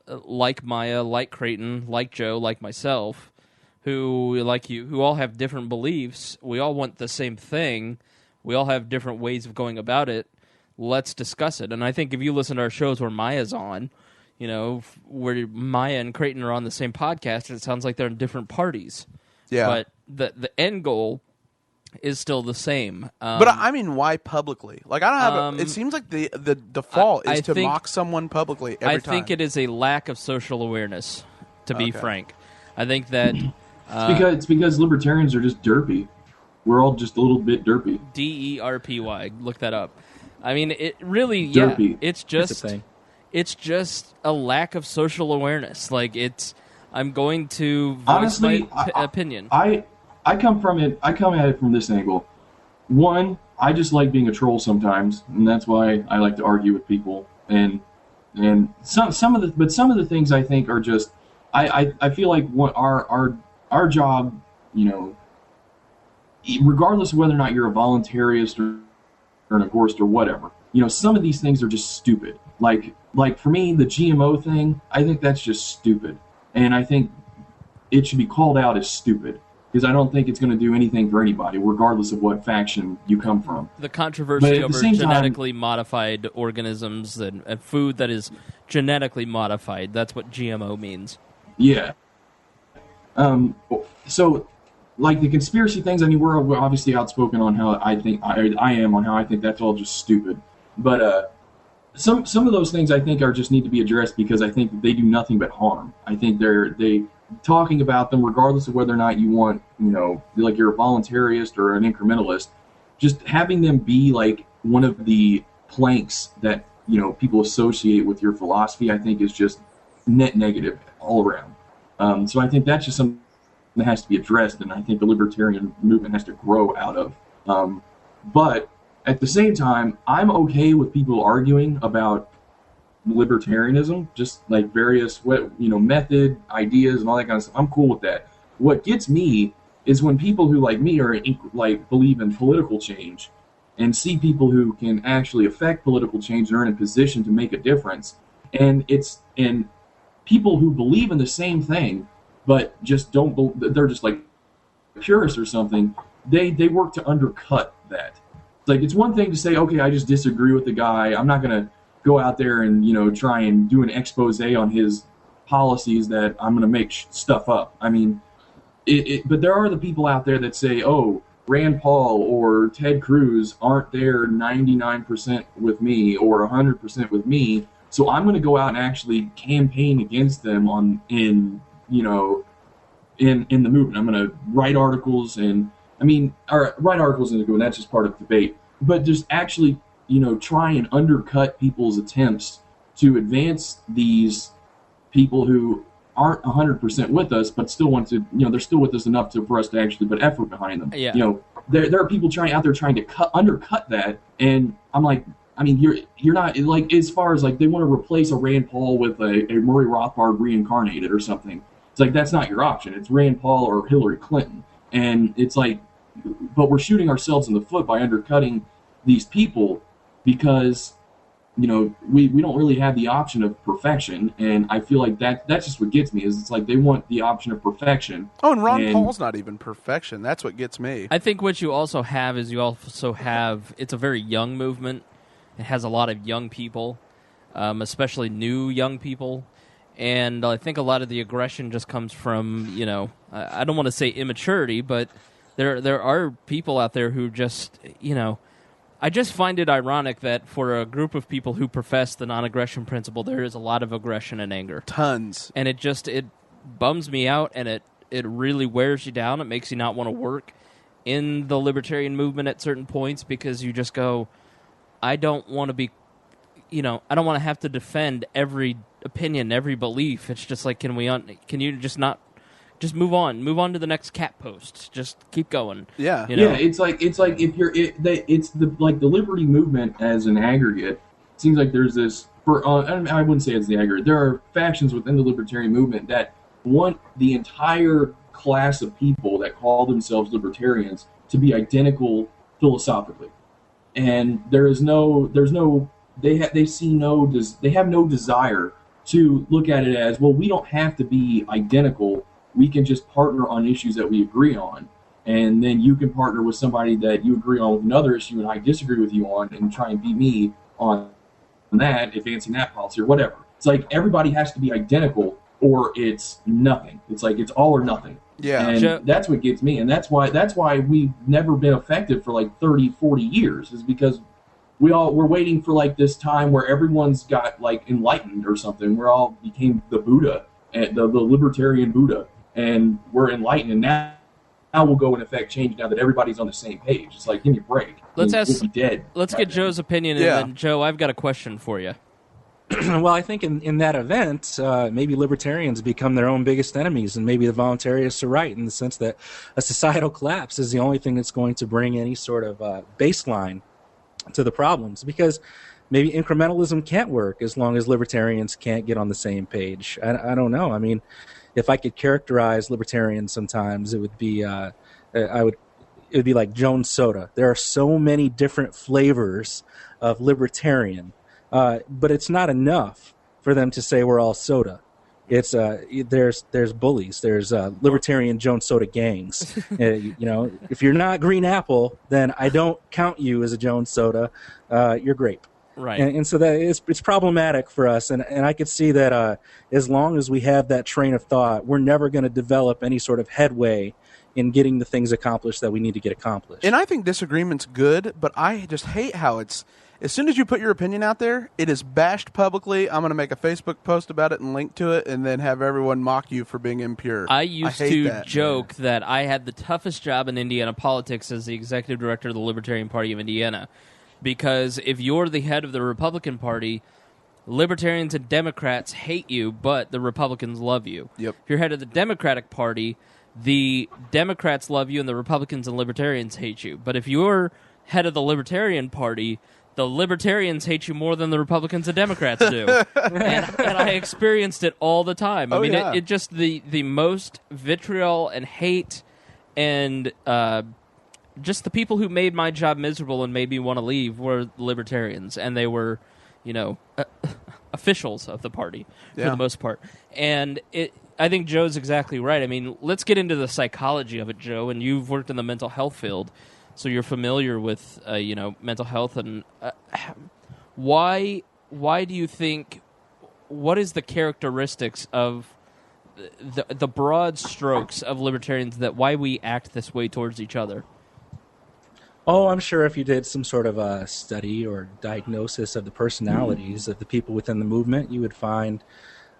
like Maya, like Creighton, like Joe, like myself, who, like you, who all have different beliefs. We all want the same thing. We all have different ways of going about it. Let's discuss it. And I think if you listen to our shows where Maya's on, where Maya and Creighton are on the same podcast, it sounds like they're in different parties. Yeah. But the end goal is still the same. But I mean, why publicly? Like, I don't have. It seems like the default is to mock someone publicly every time. I think it is a lack of social awareness. To be frank, I think that it's because libertarians are just derpy. We're all just a little bit derpy. DERPY. Look that up. I mean, it really. Derpy. Yeah, it's just a lack of social awareness. Like I'm going to voice honestly, my opinion. I come from it. I come at it from this angle. One, I just like being a troll sometimes, and that's why I like to argue with people. And some of the things I think are just. I feel like what our job, regardless of whether or not you're a voluntarist or an agorist or whatever, some of these things are just stupid. Like for me, the GMO thing, I think that's just stupid, and I think it should be called out as stupid because I don't think it's going to do anything for anybody, regardless of what faction you come from. The controversy over genetically modified organisms and food that is genetically modified—that's what GMO means. Yeah. So, like the conspiracy things, I mean, we're obviously outspoken on how I think I am on how I think that's all just stupid. But some of those things I think just need to be addressed because I think they do nothing but harm. I think they talking about them, regardless of whether or not you want, like you're a voluntarist or an incrementalist, just having them be like one of the planks that people associate with your philosophy, I think is just net negative all around. So I think that's just something that has to be addressed, and I think the libertarian movement has to grow out of. But at the same time, I'm okay with people arguing about libertarianism, just like various method, ideas, and all that kind of stuff. I'm cool with that. What gets me is when people who, like me, are believe in political change and see people who can actually affect political change and are in a position to make a difference, and people who believe in the same thing, but just don't. They're just like purists or something. They work to undercut that. Like it's one thing to say, okay, I just disagree with the guy. I'm not gonna go out there and try and do an expose on his policies that I'm gonna make stuff up. I mean, but there are the people out there that say, oh, Rand Paul or Ted Cruz aren't there 99% with me or 100% with me. So I'm going to go out and actually campaign against them in the movement. I'm going to write articles write articles and that's just part of the debate. But just actually, try and undercut people's attempts to advance these people who aren't 100% with us, but still want to, they're still with us enough for us to actually put effort behind them. Yeah. There are people out there trying to undercut that, and I'm like, I mean, you're not, like, as far as, like, they want to replace a Rand Paul with a Murray Rothbard reincarnated or something. It's like, that's not your option. It's Rand Paul or Hillary Clinton. And it's like, but we're shooting ourselves in the foot by undercutting these people because, we don't really have the option of perfection. And I feel like that's just what gets me, is it's like they want the option of perfection. Oh, and Ron Paul's not even perfection. That's what gets me. I think what you also have is it's a very young movement. It has a lot of young people, especially new young people. And I think a lot of the aggression just comes from, I don't want to say immaturity, but there are people out there who just, I just find it ironic that for a group of people who profess the non-aggression principle, there is a lot of aggression and anger. Tons. And it bums me out, and it really wears you down. It makes you not want to work in the libertarian movement at certain points because you just go, I don't want to be, I don't want to have to defend every opinion, every belief. It's just like, can you just not just move on to the next cat post. Just keep going. Yeah. You know? Yeah, it's like if you're it's the liberty movement as an aggregate. It seems like there's this I wouldn't say it's the aggregate. There are factions within the libertarian movement that want the entire class of people that call themselves libertarians to be identical philosophically, and they have no desire to look at it as, well, we don't have to be identical. We can just partner on issues that we agree on. And then you can partner with somebody that you agree on with another issue and I disagree with you on, and try and beat me on that, advancing that policy or whatever. It's like everybody has to be identical or it's nothing. It's like it's all or nothing. Yeah. And that's what gets me. And that's why we've never been effective for like 30, 40 years, is because we're waiting for like this time where everyone's got like enlightened or something. We're all became the Buddha, and the libertarian Buddha, and we're enlightened. And now we'll go and affect change now that everybody's on the same page. It's like, give me a break. We'll be dead. Let's get Joe's opinion, and then Joe, I've got a question for you. Well, I think in that event, maybe libertarians become their own biggest enemies, and maybe the voluntarists are right in the sense that a societal collapse is the only thing that's going to bring any sort of baseline to the problems, because maybe incrementalism can't work as long as libertarians can't get on the same page. I don't know. I mean, if I could characterize libertarians sometimes, it would be it would be like Jones Soda. There are so many different flavors of libertarian, but it's not enough for them to say we're all soda. It's there's bullies, there's libertarian Jones Soda gangs. If you're not Green Apple, then I don't count you as a Jones Soda. You're grape. Right. And so that it's problematic for us, and I could see that as long as we have that train of thought, we're never going to develop any sort of headway in getting the things accomplished that we need to get accomplished. And I think disagreement's good, but I just hate how it's, as soon as you put your opinion out there, it is bashed publicly. I'm going to make a Facebook post about it and link to it, and then have everyone mock you for being impure. I used to joke that I had the toughest job in Indiana politics as the executive director of the Libertarian Party of Indiana, because if you're the head of the Republican Party, Libertarians and Democrats hate you, but the Republicans love you. Yep. If you're head of the Democratic Party, the Democrats love you and the Republicans and Libertarians hate you. But if you're head of the Libertarian Party, the Libertarians hate you more than the Republicans and Democrats do. and I experienced it all the time. I mean, it just the most vitriol and hate and just the people who made my job miserable and made me want to leave were Libertarians, and they were, officials of the party for the most part. And I think Joe's exactly right. I mean, let's get into the psychology of it, Joe, and you've worked in the mental health field, so you're familiar with, mental health. And why do you think, what is the characteristics of the broad strokes of libertarians that why we act this way towards each other? Oh, I'm sure if you did some sort of a study or diagnosis of the personalities of the people within the movement, you would find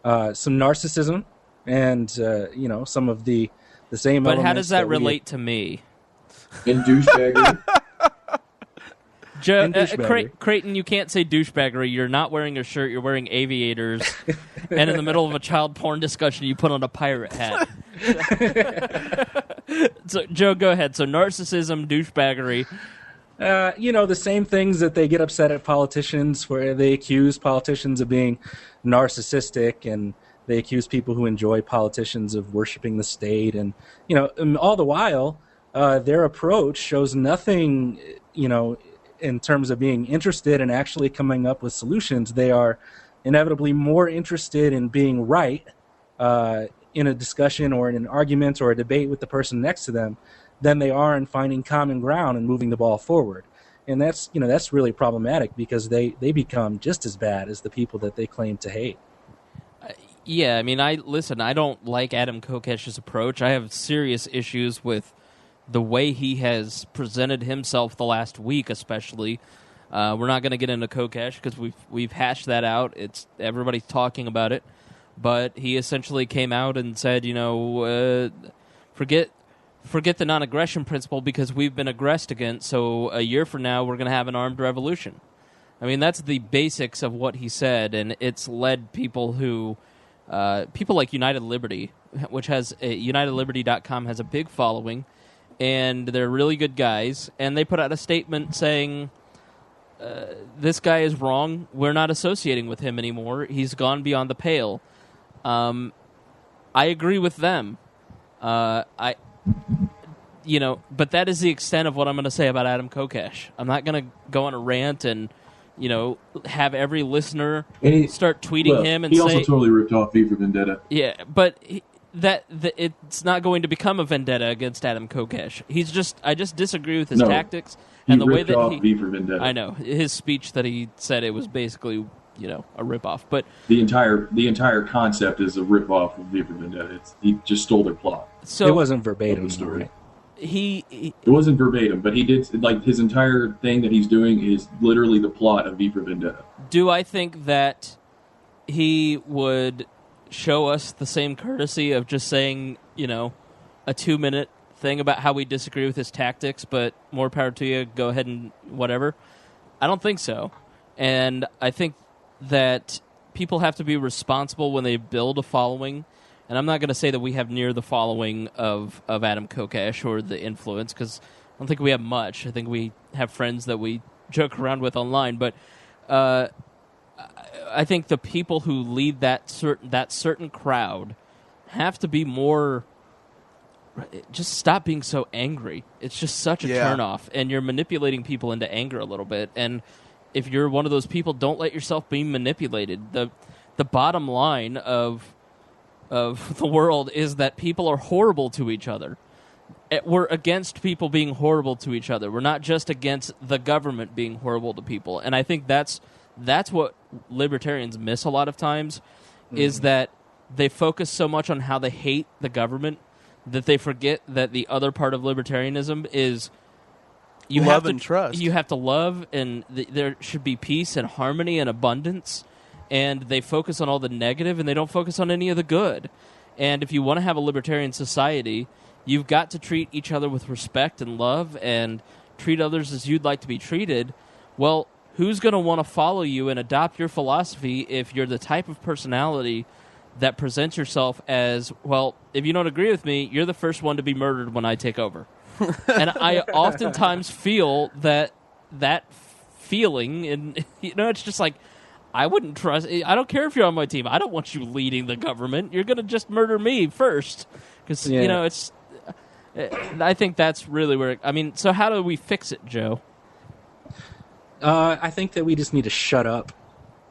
some narcissism and, some of the same elements. But how does that relate to me? And douchebaggery. Creighton, you can't say douchebaggery. You're not wearing a shirt. You're wearing aviators. And in the middle of a child porn discussion, you put on a pirate hat. So, Joe, go ahead. So narcissism, douchebaggery. The same things that they get upset at politicians, where they accuse politicians of being narcissistic, and they accuse people who enjoy politicians of worshiping the state. And, all the while, their approach shows nothing, in terms of being interested in actually coming up with solutions. They are inevitably more interested in being right in a discussion or in an argument or a debate with the person next to them than they are in finding common ground and moving the ball forward. And that's really problematic, because they become just as bad as the people that they claim to hate. Yeah, I mean, I don't like Adam Kokesh's approach. I have serious issues with the way he has presented himself the last week, especially. We're not going to get into Kokesh because we've hashed that out. Everybody's talking about it. But he essentially came out and said, forget the non-aggression principle because we've been aggressed against, so a year from now we're going to have an armed revolution. I mean, that's the basics of what he said, and it's led people like United Liberty, which has UnitedLiberty.com has a big following, and they're really good guys, and they put out a statement saying, this guy is wrong. We're not associating with him anymore. He's gone beyond the pale. I agree with them. But that is the extent of what I'm going to say about Adam Kokesh. I'm not going to go on a rant and, have every listener start tweeting him and he say... also totally ripped off V for Vendetta. Yeah, but it's not going to become a vendetta against Adam Kokesh. I just disagree with his tactics and the way that V for Vendetta. I know his speech that he said, it was basically a ripoff. But the entire concept is a ripoff of V for Vendetta. He just stole their plot. So it wasn't verbatim story. It wasn't verbatim, but he did, like, his entire thing that he's doing is literally the plot of V for Vendetta. Do I think that he would show us the same courtesy of just saying, a 2-minute thing about how we disagree with his tactics, but more power to you, go ahead and whatever? I don't think so. And I think that people have to be responsible when they build a following. And I'm not going to say that we have near the following of Adam Kokesh or the influence, because I don't think we have much. I think we have friends that we joke around with online. But I think the people who lead that certain crowd have to be more... Just stop being so angry. It's just such a turnoff. And you're manipulating people into anger a little bit. And if you're one of those people, don't let yourself be manipulated. The bottom line of the world is that people are horrible to each other. We're against people being horrible to each other. We're not just against the government being horrible to people. And I think that's what libertarians miss a lot of times, is that they focus so much on how they hate the government that they forget that the other part of libertarianism is you love have to and trust. You have to love, and there should be peace and harmony and abundance. And they focus on all the negative, and they don't focus on any of the good. And if you want to have a libertarian society, you've got to treat each other with respect and love and treat others as you'd like to be treated. Well, who's going to want to follow you and adopt your philosophy if you're the type of personality that presents yourself as, well, if you don't agree with me, you're the first one to be murdered when I take over? And I oftentimes feel that feeling, and it's just like, I wouldn't trust... I don't care if you're on my team. I don't want you leading the government. You're going to just murder me first. Because, it's... I think that's really where... so how do we fix it, Joe? I think that we just need to shut up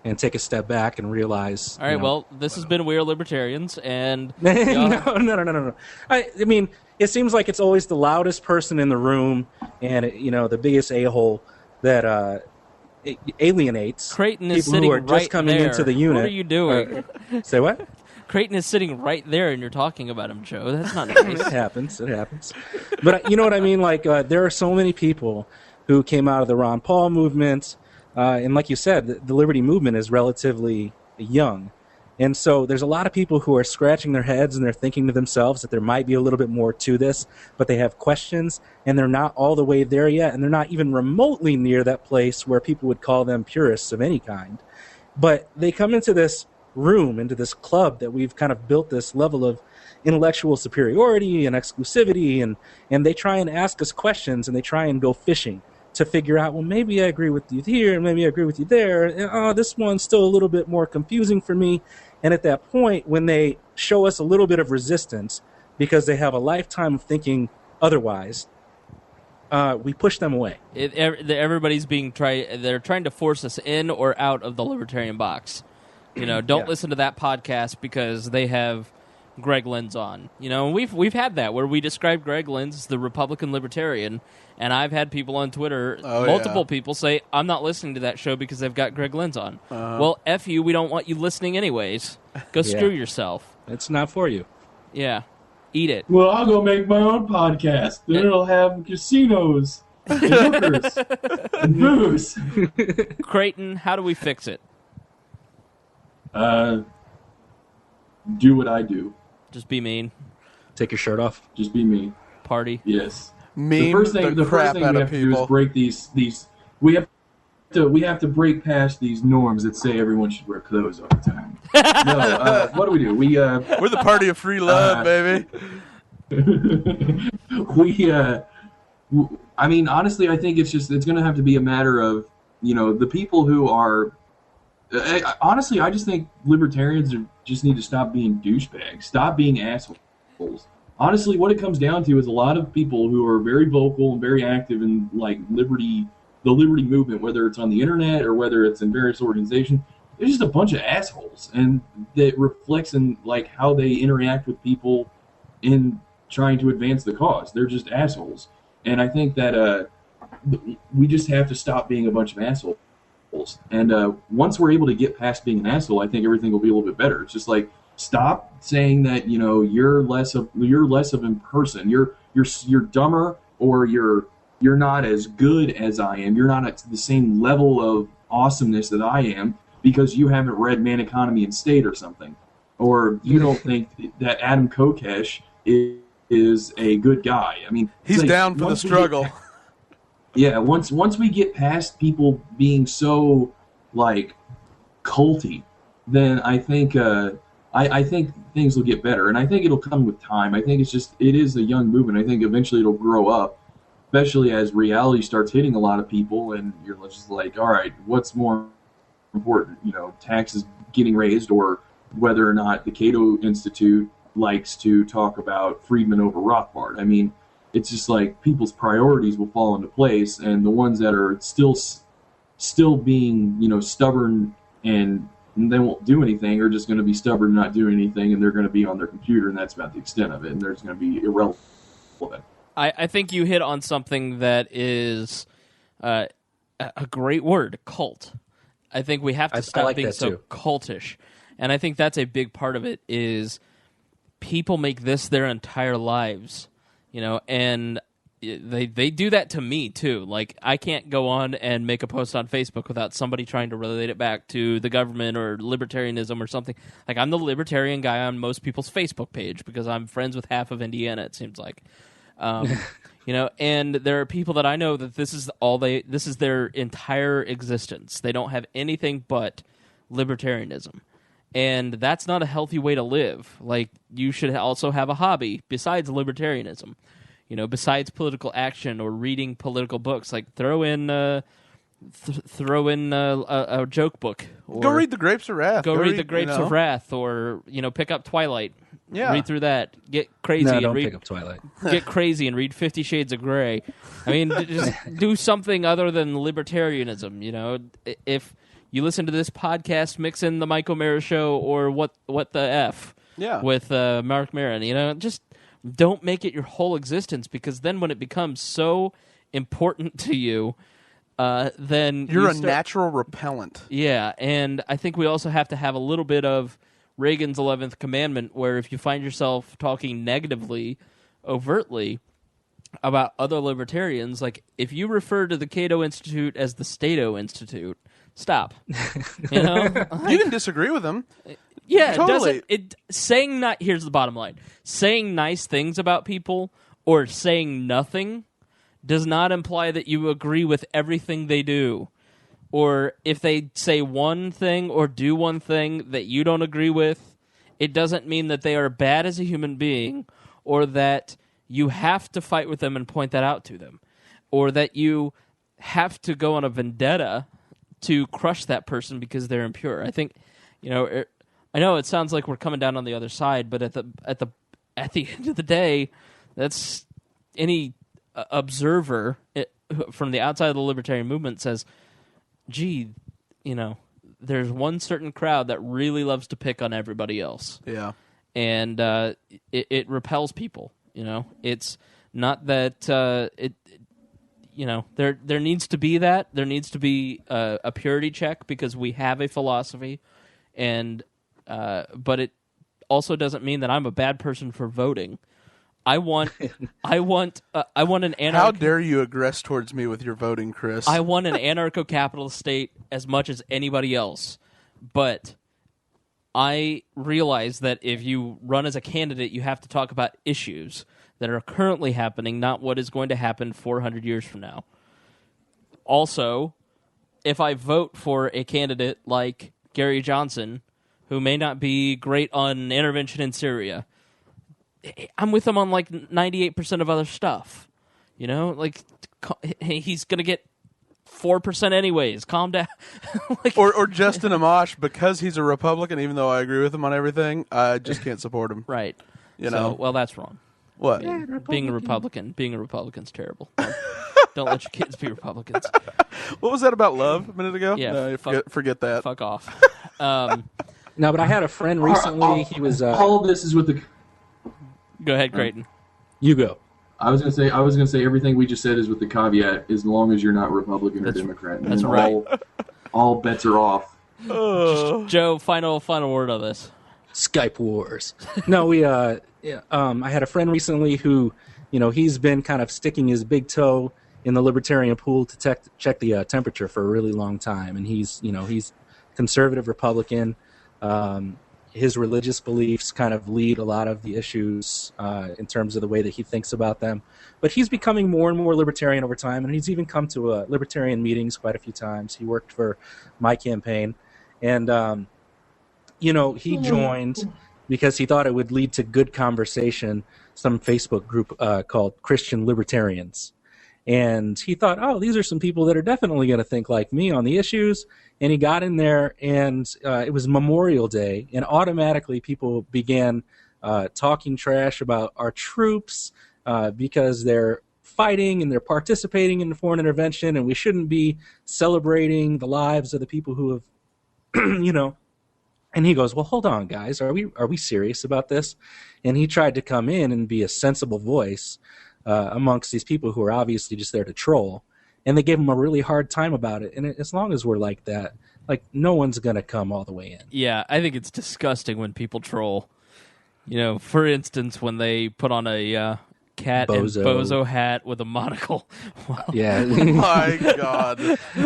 and take a step back and realize... All right, well, this has been We Are Libertarians, and... No. I mean, it seems like it's always the loudest person in the room and, the biggest a-hole that... It alienates Creighton is people sitting who are just coming there. into the unit. What are you doing? Say what? Creighton is sitting right there, and you're talking about him, Joe. That's not nice. It happens. But you know what I mean? Like, there are so many people who came out of the Ron Paul movement, and like you said, the Liberty movement is relatively young. And so there's a lot of people who are scratching their heads and they're thinking to themselves that there might be a little bit more to this, but they have questions and they're not all the way there yet, and they're not even remotely near that place where people would call them purists of any kind. But they come into this room, into this club that we've kind of built this level of intellectual superiority and exclusivity, and they try and ask us questions and they try and go fishing to figure out, well, maybe I agree with you here and maybe I agree with you there. And, this one's still a little bit more confusing for me. And at that point, when they show us a little bit of resistance because they have a lifetime of thinking otherwise, we push them away. Everybody's they're trying to force us in or out of the libertarian box. Don't listen to that podcast because they have Greg Lenz on. We've had that where we describe Greg Lenz as the Republican libertarian, and I've had people on Twitter, multiple people say, I'm not listening to that show because they've got Greg Lenz on. Well, F you, we don't want you listening anyways. Go screw yourself. It's not for you. Yeah. Eat it. Well, I'll go make my own podcast. Then it'll have casinos and hookers and booze. Creighton, how do we fix it? Do what I do. Just be mean. Take your shirt off. Just be me. Party. Yes. Mean the first thing we have to do is break these. We have to break past these norms that say everyone should wear clothes all the time. No, what do? We're the party of free love, baby. I mean, honestly, I think it's going to have to be a matter of, the people who are. Honestly, I just think libertarians just need to stop being douchebags, stop being assholes. Honestly, what it comes down to is a lot of people who are very vocal and very active in like the liberty movement, whether it's on the internet or whether it's in various organizations. They're just a bunch of assholes, and that reflects in like how they interact with people in trying to advance the cause. They're just assholes, and I think that we just have to stop being a bunch of assholes. And once we're able to get past being an asshole, I think everything will be a little bit better. It's just like stop saying that you're less of a person. You're dumber, or you're not as good as I am. You're not at the same level of awesomeness that I am because you haven't read Man, Economy, and State or something, or you don't think that Adam Kokesh is a good guy. I mean, he's like, down for the struggle. Once we get past people being so like culty, then I think I think things will get better, and I think it'll come with time. I think it is a young movement. I think eventually it'll grow up, especially as reality starts hitting a lot of people, and you're just like, all right, what's more important? Taxes getting raised, or whether or not the Cato Institute likes to talk about Friedman over Rothbard. I mean, it's just like people's priorities will fall into place, and the ones that are still being stubborn and they won't do anything are just going to be stubborn, not doing anything, and they're going to be on their computer, and that's about the extent of it, and there's going to be irrelevant. I think you hit on something that is a great word, cult. I think we have to stop like being so too. cultish, and I think that's a big part of it. Is people make this their entire lives, and they do that to me too. Like, I can't go on and make a post on Facebook without somebody trying to relate it back to the government or libertarianism or something. Like, I'm the libertarian guy on most people's Facebook page because I'm friends with half of Indiana, it seems like. And there are people that I know that this is their entire existence. They don't have anything but libertarianism. And that's not a healthy way to live. Like, you should also have a hobby besides libertarianism. Besides political action or reading political books. Like, throw in a joke book. Or go read The Grapes of Wrath. Go read The Grapes of Wrath, or pick up Twilight. Yeah. Read through that. Get crazy. No, and don't read, pick up Twilight. Get crazy and read 50 Shades of Grey. I mean, just do something other than libertarianism. If you listen to this podcast, mix in the Mike O'Mara Show or what the F with Mark Maron. Just don't make it your whole existence, because then when it becomes so important to you, then you're a natural repellent. Yeah, and I think we also have to have a little bit of Reagan's 11th commandment, where if you find yourself talking negatively, overtly, about other libertarians, like if you refer to the Cato Institute as the Stato Institute, stop. You can disagree with them. Yeah, totally. Here's the bottom line. Saying nice things about people or saying nothing does not imply that you agree with everything they do. Or if they say one thing or do one thing that you don't agree with, it doesn't mean that they are bad as a human being, or that you have to fight with them and point that out to them, or that you have to go on a vendetta to crush that person because they're impure. I think, I know it sounds like we're coming down on the other side, but at the end of the day, that's any observer from the outside of the libertarian movement says, gee, there's one certain crowd that really loves to pick on everybody else. Yeah. And it repels people, It's not that there needs to be that. There needs to be a purity check, because we have a philosophy, and but it also doesn't mean that I'm a bad person for voting. I want an How dare you aggress towards me with your voting, Chris? I want an anarcho-capitalist state as much as anybody else, but I realize that if you run as a candidate, you have to talk about issues that are currently happening, not what is going to happen 400 years from now. Also, if I vote for a candidate like Gary Johnson, who may not be great on intervention in Syria. I'm with him on like 98% of other stuff. You know, like he's going to get 4% anyways. Calm down. Like, or Justin Amash, because he's a Republican, even though I agree with him on everything, I just can't support him. Right. You know? Well, that's wrong. What? Being a Republican's terrible. Don't let your kids be Republicans. What was that about love a minute ago? Yeah, No, forget that. Fuck off. No, but I had a friend recently. He was. All of this is with the. Go ahead, Creighton. You go. I was gonna say everything we just said is with the caveat, as long as you're not Republican or Democrat. And that's right. All bets are off. Joe, final word on this. Skype wars. No, I had a friend recently who, he's been kind of sticking his big toe in the libertarian pool to check the temperature for a really long time, and he's conservative Republican. His religious beliefs kind of lead a lot of the issues in terms of the way that he thinks about them. But he's becoming more and more libertarian over time, and he's even come to libertarian meetings quite a few times. He worked for my campaign, and he joined because he thought it would lead to good conversation, some Facebook group called Christian Libertarians. And he thought, oh, these are some people that are definitely going to think like me on the issues. And he got in there, and it was Memorial Day, and automatically people began talking trash about our troops because they're fighting and they're participating in the foreign intervention, and we shouldn't be celebrating the lives of the people who have, And he goes, well, hold on, guys. Are we serious about this? And he tried to come in and be a sensible voice amongst these people who are obviously just there to troll. And they gave him a really hard time about it. And as long as we're like that, like, no one's going to come all the way in. Yeah, I think it's disgusting when people troll. For instance, when they put on a cat bozo hat with a monocle. Yeah. Oh my God.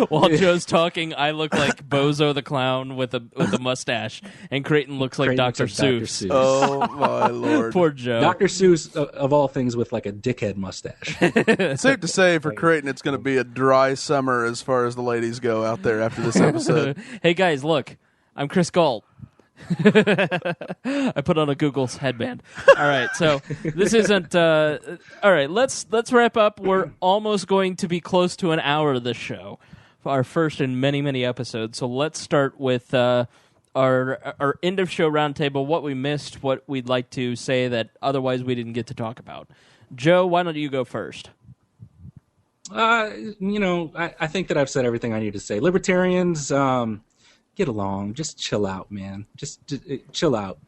While Joe's talking, I look like Bozo the clown with a mustache, and Creighton looks like Dr. Seuss. Oh my Lord. Poor Joe. Dr. Seuss, of all things, with like a dickhead mustache. It's safe to say for Creighton, it's going to be a dry summer as far as the ladies go out there after this episode. Hey guys, look, I'm Chris Galt. I put on a Google's headband. All right, so this isn't. All right, let's wrap up. We're almost going to be close to an hour of this show, our first in many episodes. So let's start with our end of show roundtable. What we missed, what we'd like to say that otherwise we didn't get to talk about. Joe, why don't you go first? I think that I've said everything I need to say. Libertarians. Get along. Just chill out, man. Just chill out.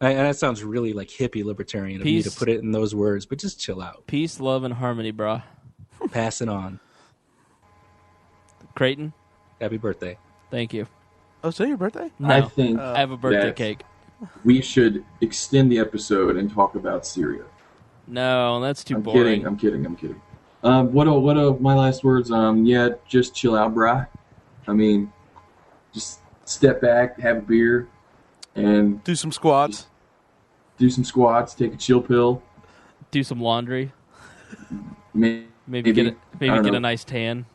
And that sounds really like hippie libertarian of me to put it in those words, but just chill out. Peace, love, and harmony, brah. Pass it on. Creighton? Happy birthday. Thank you. Oh, so your birthday? No, I think I have a birthday cake. We should extend the episode and talk about Syria. No, that's too boring. I'm kidding. What are my last words? Yeah, just chill out, brah. I mean, just step back, have a beer, and do some squats. Take a chill pill. Do some laundry. Maybe get a nice tan.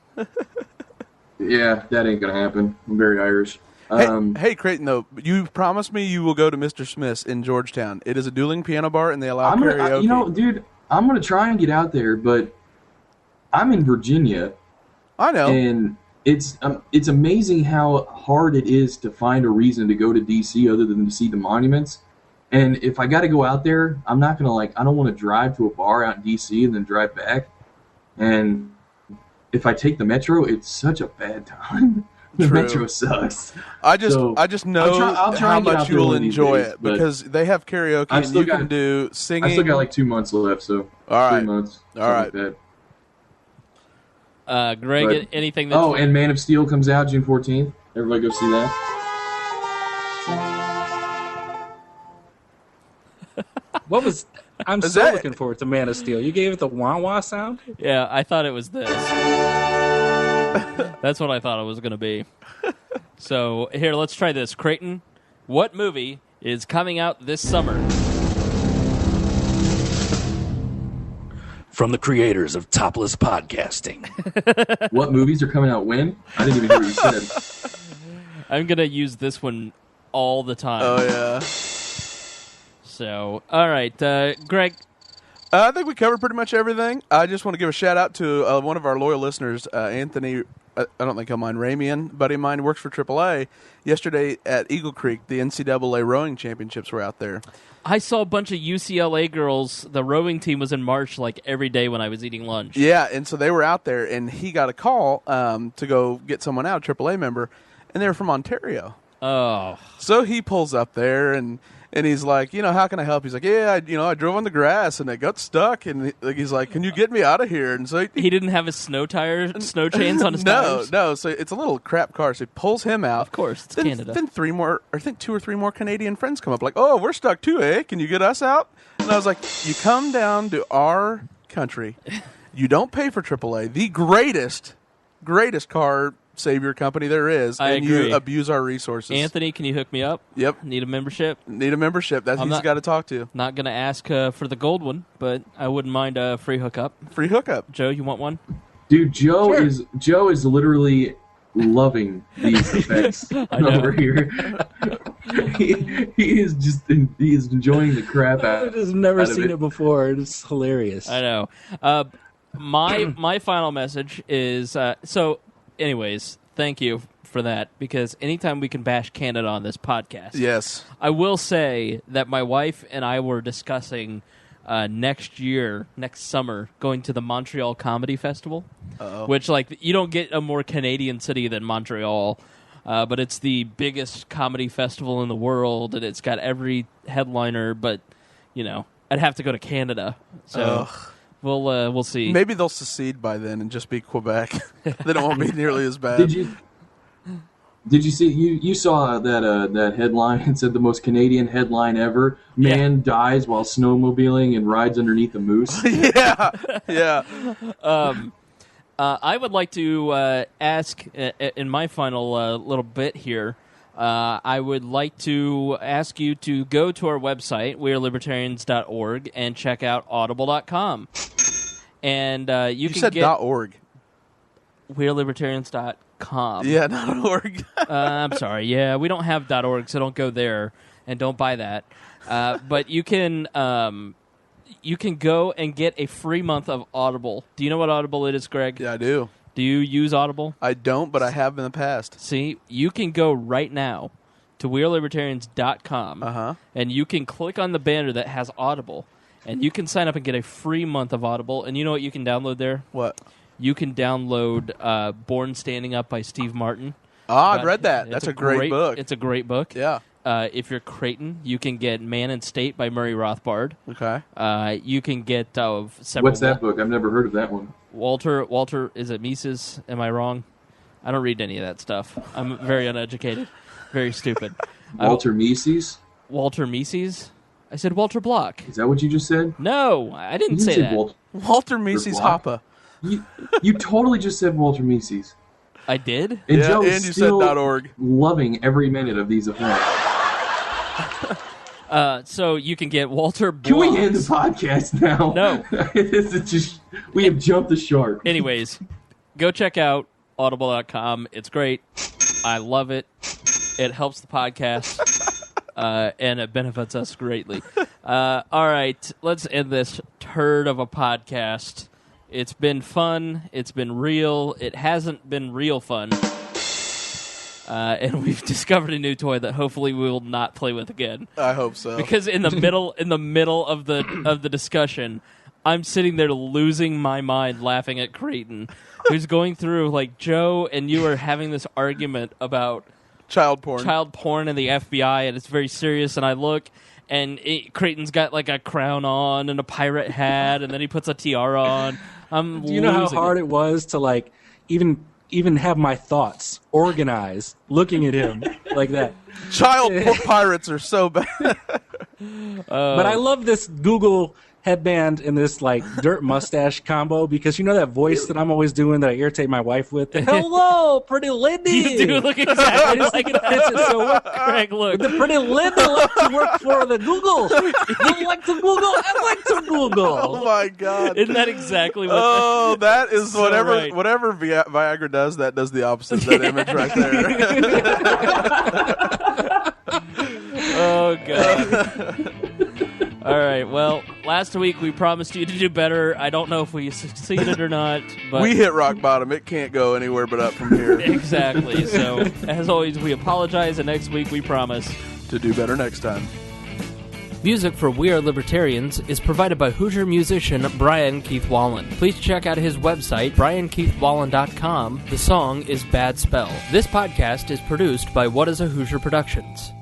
Yeah, that ain't gonna happen. I'm very Irish. Hey, Creighton, though, you promised me you will go to Mr. Smith's in Georgetown. It is a dueling piano bar, and they allow karaoke. Dude, I'm gonna try and get out there, but I'm in Virginia. I know. And it's amazing how hard it is to find a reason to go to D.C. other than to see the monuments. And if I got to go out there, I'm not going to I don't want to drive to a bar out in D.C. and then drive back. And if I take the metro, it's such a bad time. The metro sucks. I just know I'll try how and get much out you will there one of these enjoy days, it because they have karaoke and you can do singing. I still got like 2 months left, so all right. 3 months. All right. Like Greg, but, anything that... and Man of Steel comes out June 14th. Everybody go see that. I'm so looking forward to Man of Steel. You gave it the wah-wah sound? Yeah, I thought it was this. That's what I thought it was going to be. So, here, let's try this. Creighton, what movie is coming out this summer? From the creators of Topless Podcasting. What movies are coming out when? I didn't even hear what you said. I'm going to use this one all the time. Oh, yeah. So, all right, Greg. I think we covered pretty much everything. I just want to give a shout-out to one of our loyal listeners, Anthony. I don't think he'll mind. Ramian, buddy of mine, works for AAA. Yesterday at Eagle Creek, the NCAA rowing championships were out there. I saw a bunch of UCLA girls. The rowing team was in March like every day when I was eating lunch. Yeah, and so they were out there, and he got a call to go get someone out, a AAA member, and they were from Ontario. Oh. So he pulls up there, and he's like, how can I help? He's like, yeah, I drove on the grass, and I got stuck, and he's like, can you get me out of here? And so he didn't have his snow chains on his tires? No, so it's a little crap car, so he pulls him out. Of course, it's then, Canada. Then 2 or 3 more Canadian friends come up, like, oh, we're stuck too, eh? Can you get us out? And I was like, you come down to our country, you don't pay for AAA, the greatest car savior company there is, I and agree. You abuse our resources. Anthony, can you hook me up? Yep. Need a membership? That's who you got to talk to. Not going to ask for the gold one, but I wouldn't mind a free hookup. Free hookup. Joe, you want one? Dude, Joe is literally loving these effects over here. he is enjoying the crap out. I've just never out of seen it before. It's hilarious. I know. My final message is so. Anyways, thank you for that, because anytime we can bash Canada on this podcast. Yes. I will say that my wife and I were discussing next summer, going to the Montreal Comedy Festival. Uh-oh. Which, you don't get a more Canadian city than Montreal, but it's the biggest comedy festival in the world, and it's got every headliner, but, I'd have to go to Canada. So... Ugh. We'll see. Maybe they'll secede by then and just be Quebec. Then it won't be nearly as bad. Did you see? You saw that headline? It said the most Canadian headline ever: Man dies while snowmobiling and rides underneath a moose. Yeah. I would like to ask in my final little bit here. I would like to ask you to go to our website, wearelibertarians.org, and check out audible.com. And you can said get .org. wearelibertarians.com. Yeah, not .org. I'm sorry. Yeah, we don't have .org, so don't go there and don't buy that. But you can go and get a free month of Audible. Do you know what Audible is, Greg? Yeah, I do. Do you use Audible? I don't, but I have in the past. See, you can go right now to wearelibertarians.com, and you can click on the banner that has Audible, and you can sign up and get a free month of Audible. And you know what you can download there? What? You can download Born Standing Up by Steve Martin. I've read that. That's a great book. It's a great book. Yeah. If you're Creighton, you can get Man and State by Murray Rothbard. Okay. You can get several... What's that book? I've never heard of that one. Walter, is it Mises? Am I wrong? I don't read any of that stuff. I'm very uneducated. Very stupid. Walter Mises? Walter Mises? I said Walter Block. Is that what you just said? No, I didn't say that. Walter Mises Hoppe. You totally just said Walter Mises. I did? And yeah, Joe and is you still said .org. Loving every minute of these events. So you can get Walter Block. Can we end the podcast now? No. We have jumped the shark. Anyways, go check out audible.com. It's great. I love it. It helps the podcast, and it benefits us greatly. All right, let's end this turd of a podcast. It's been fun. It's been real. It hasn't been real fun. And we've discovered a new toy that hopefully we will not play with again. I hope so. Because in the middle of the discussion, I'm sitting there losing my mind laughing at Creighton, who's going through, like, Joe and you are having this argument about child porn and the FBI, and it's very serious, and I look, and Creighton's got, like, a crown on and a pirate hat, and then he puts a tiara on. Do you know how hard it was to, like, even have my thoughts organized looking at him like that? Child pirates are so bad. But I love this Google headband and this, like, dirt mustache combo, because you know that voice that I'm always doing that I irritate my wife with? Hello, pretty lady! You do look exactly like that. So what, Craig, look. the pretty lady like to work for the Google. You like to Google? I like to Google. Oh, my God. Isn't that exactly what... Oh, that is so whatever right. Whatever Viagra does, that does the opposite of that image right there. right. Well, last week we promised you to do better. I don't know if we succeeded or not. But We hit rock bottom. It can't go anywhere but up from here. Exactly. So, as always, we apologize, and next week we promise To do better next time. Music for We Are Libertarians is provided by Hoosier musician Brian Keith Wallen. Please check out his website, briankeithwallen.com. The song is Bad Spell. This podcast is produced by What is a Hoosier Productions.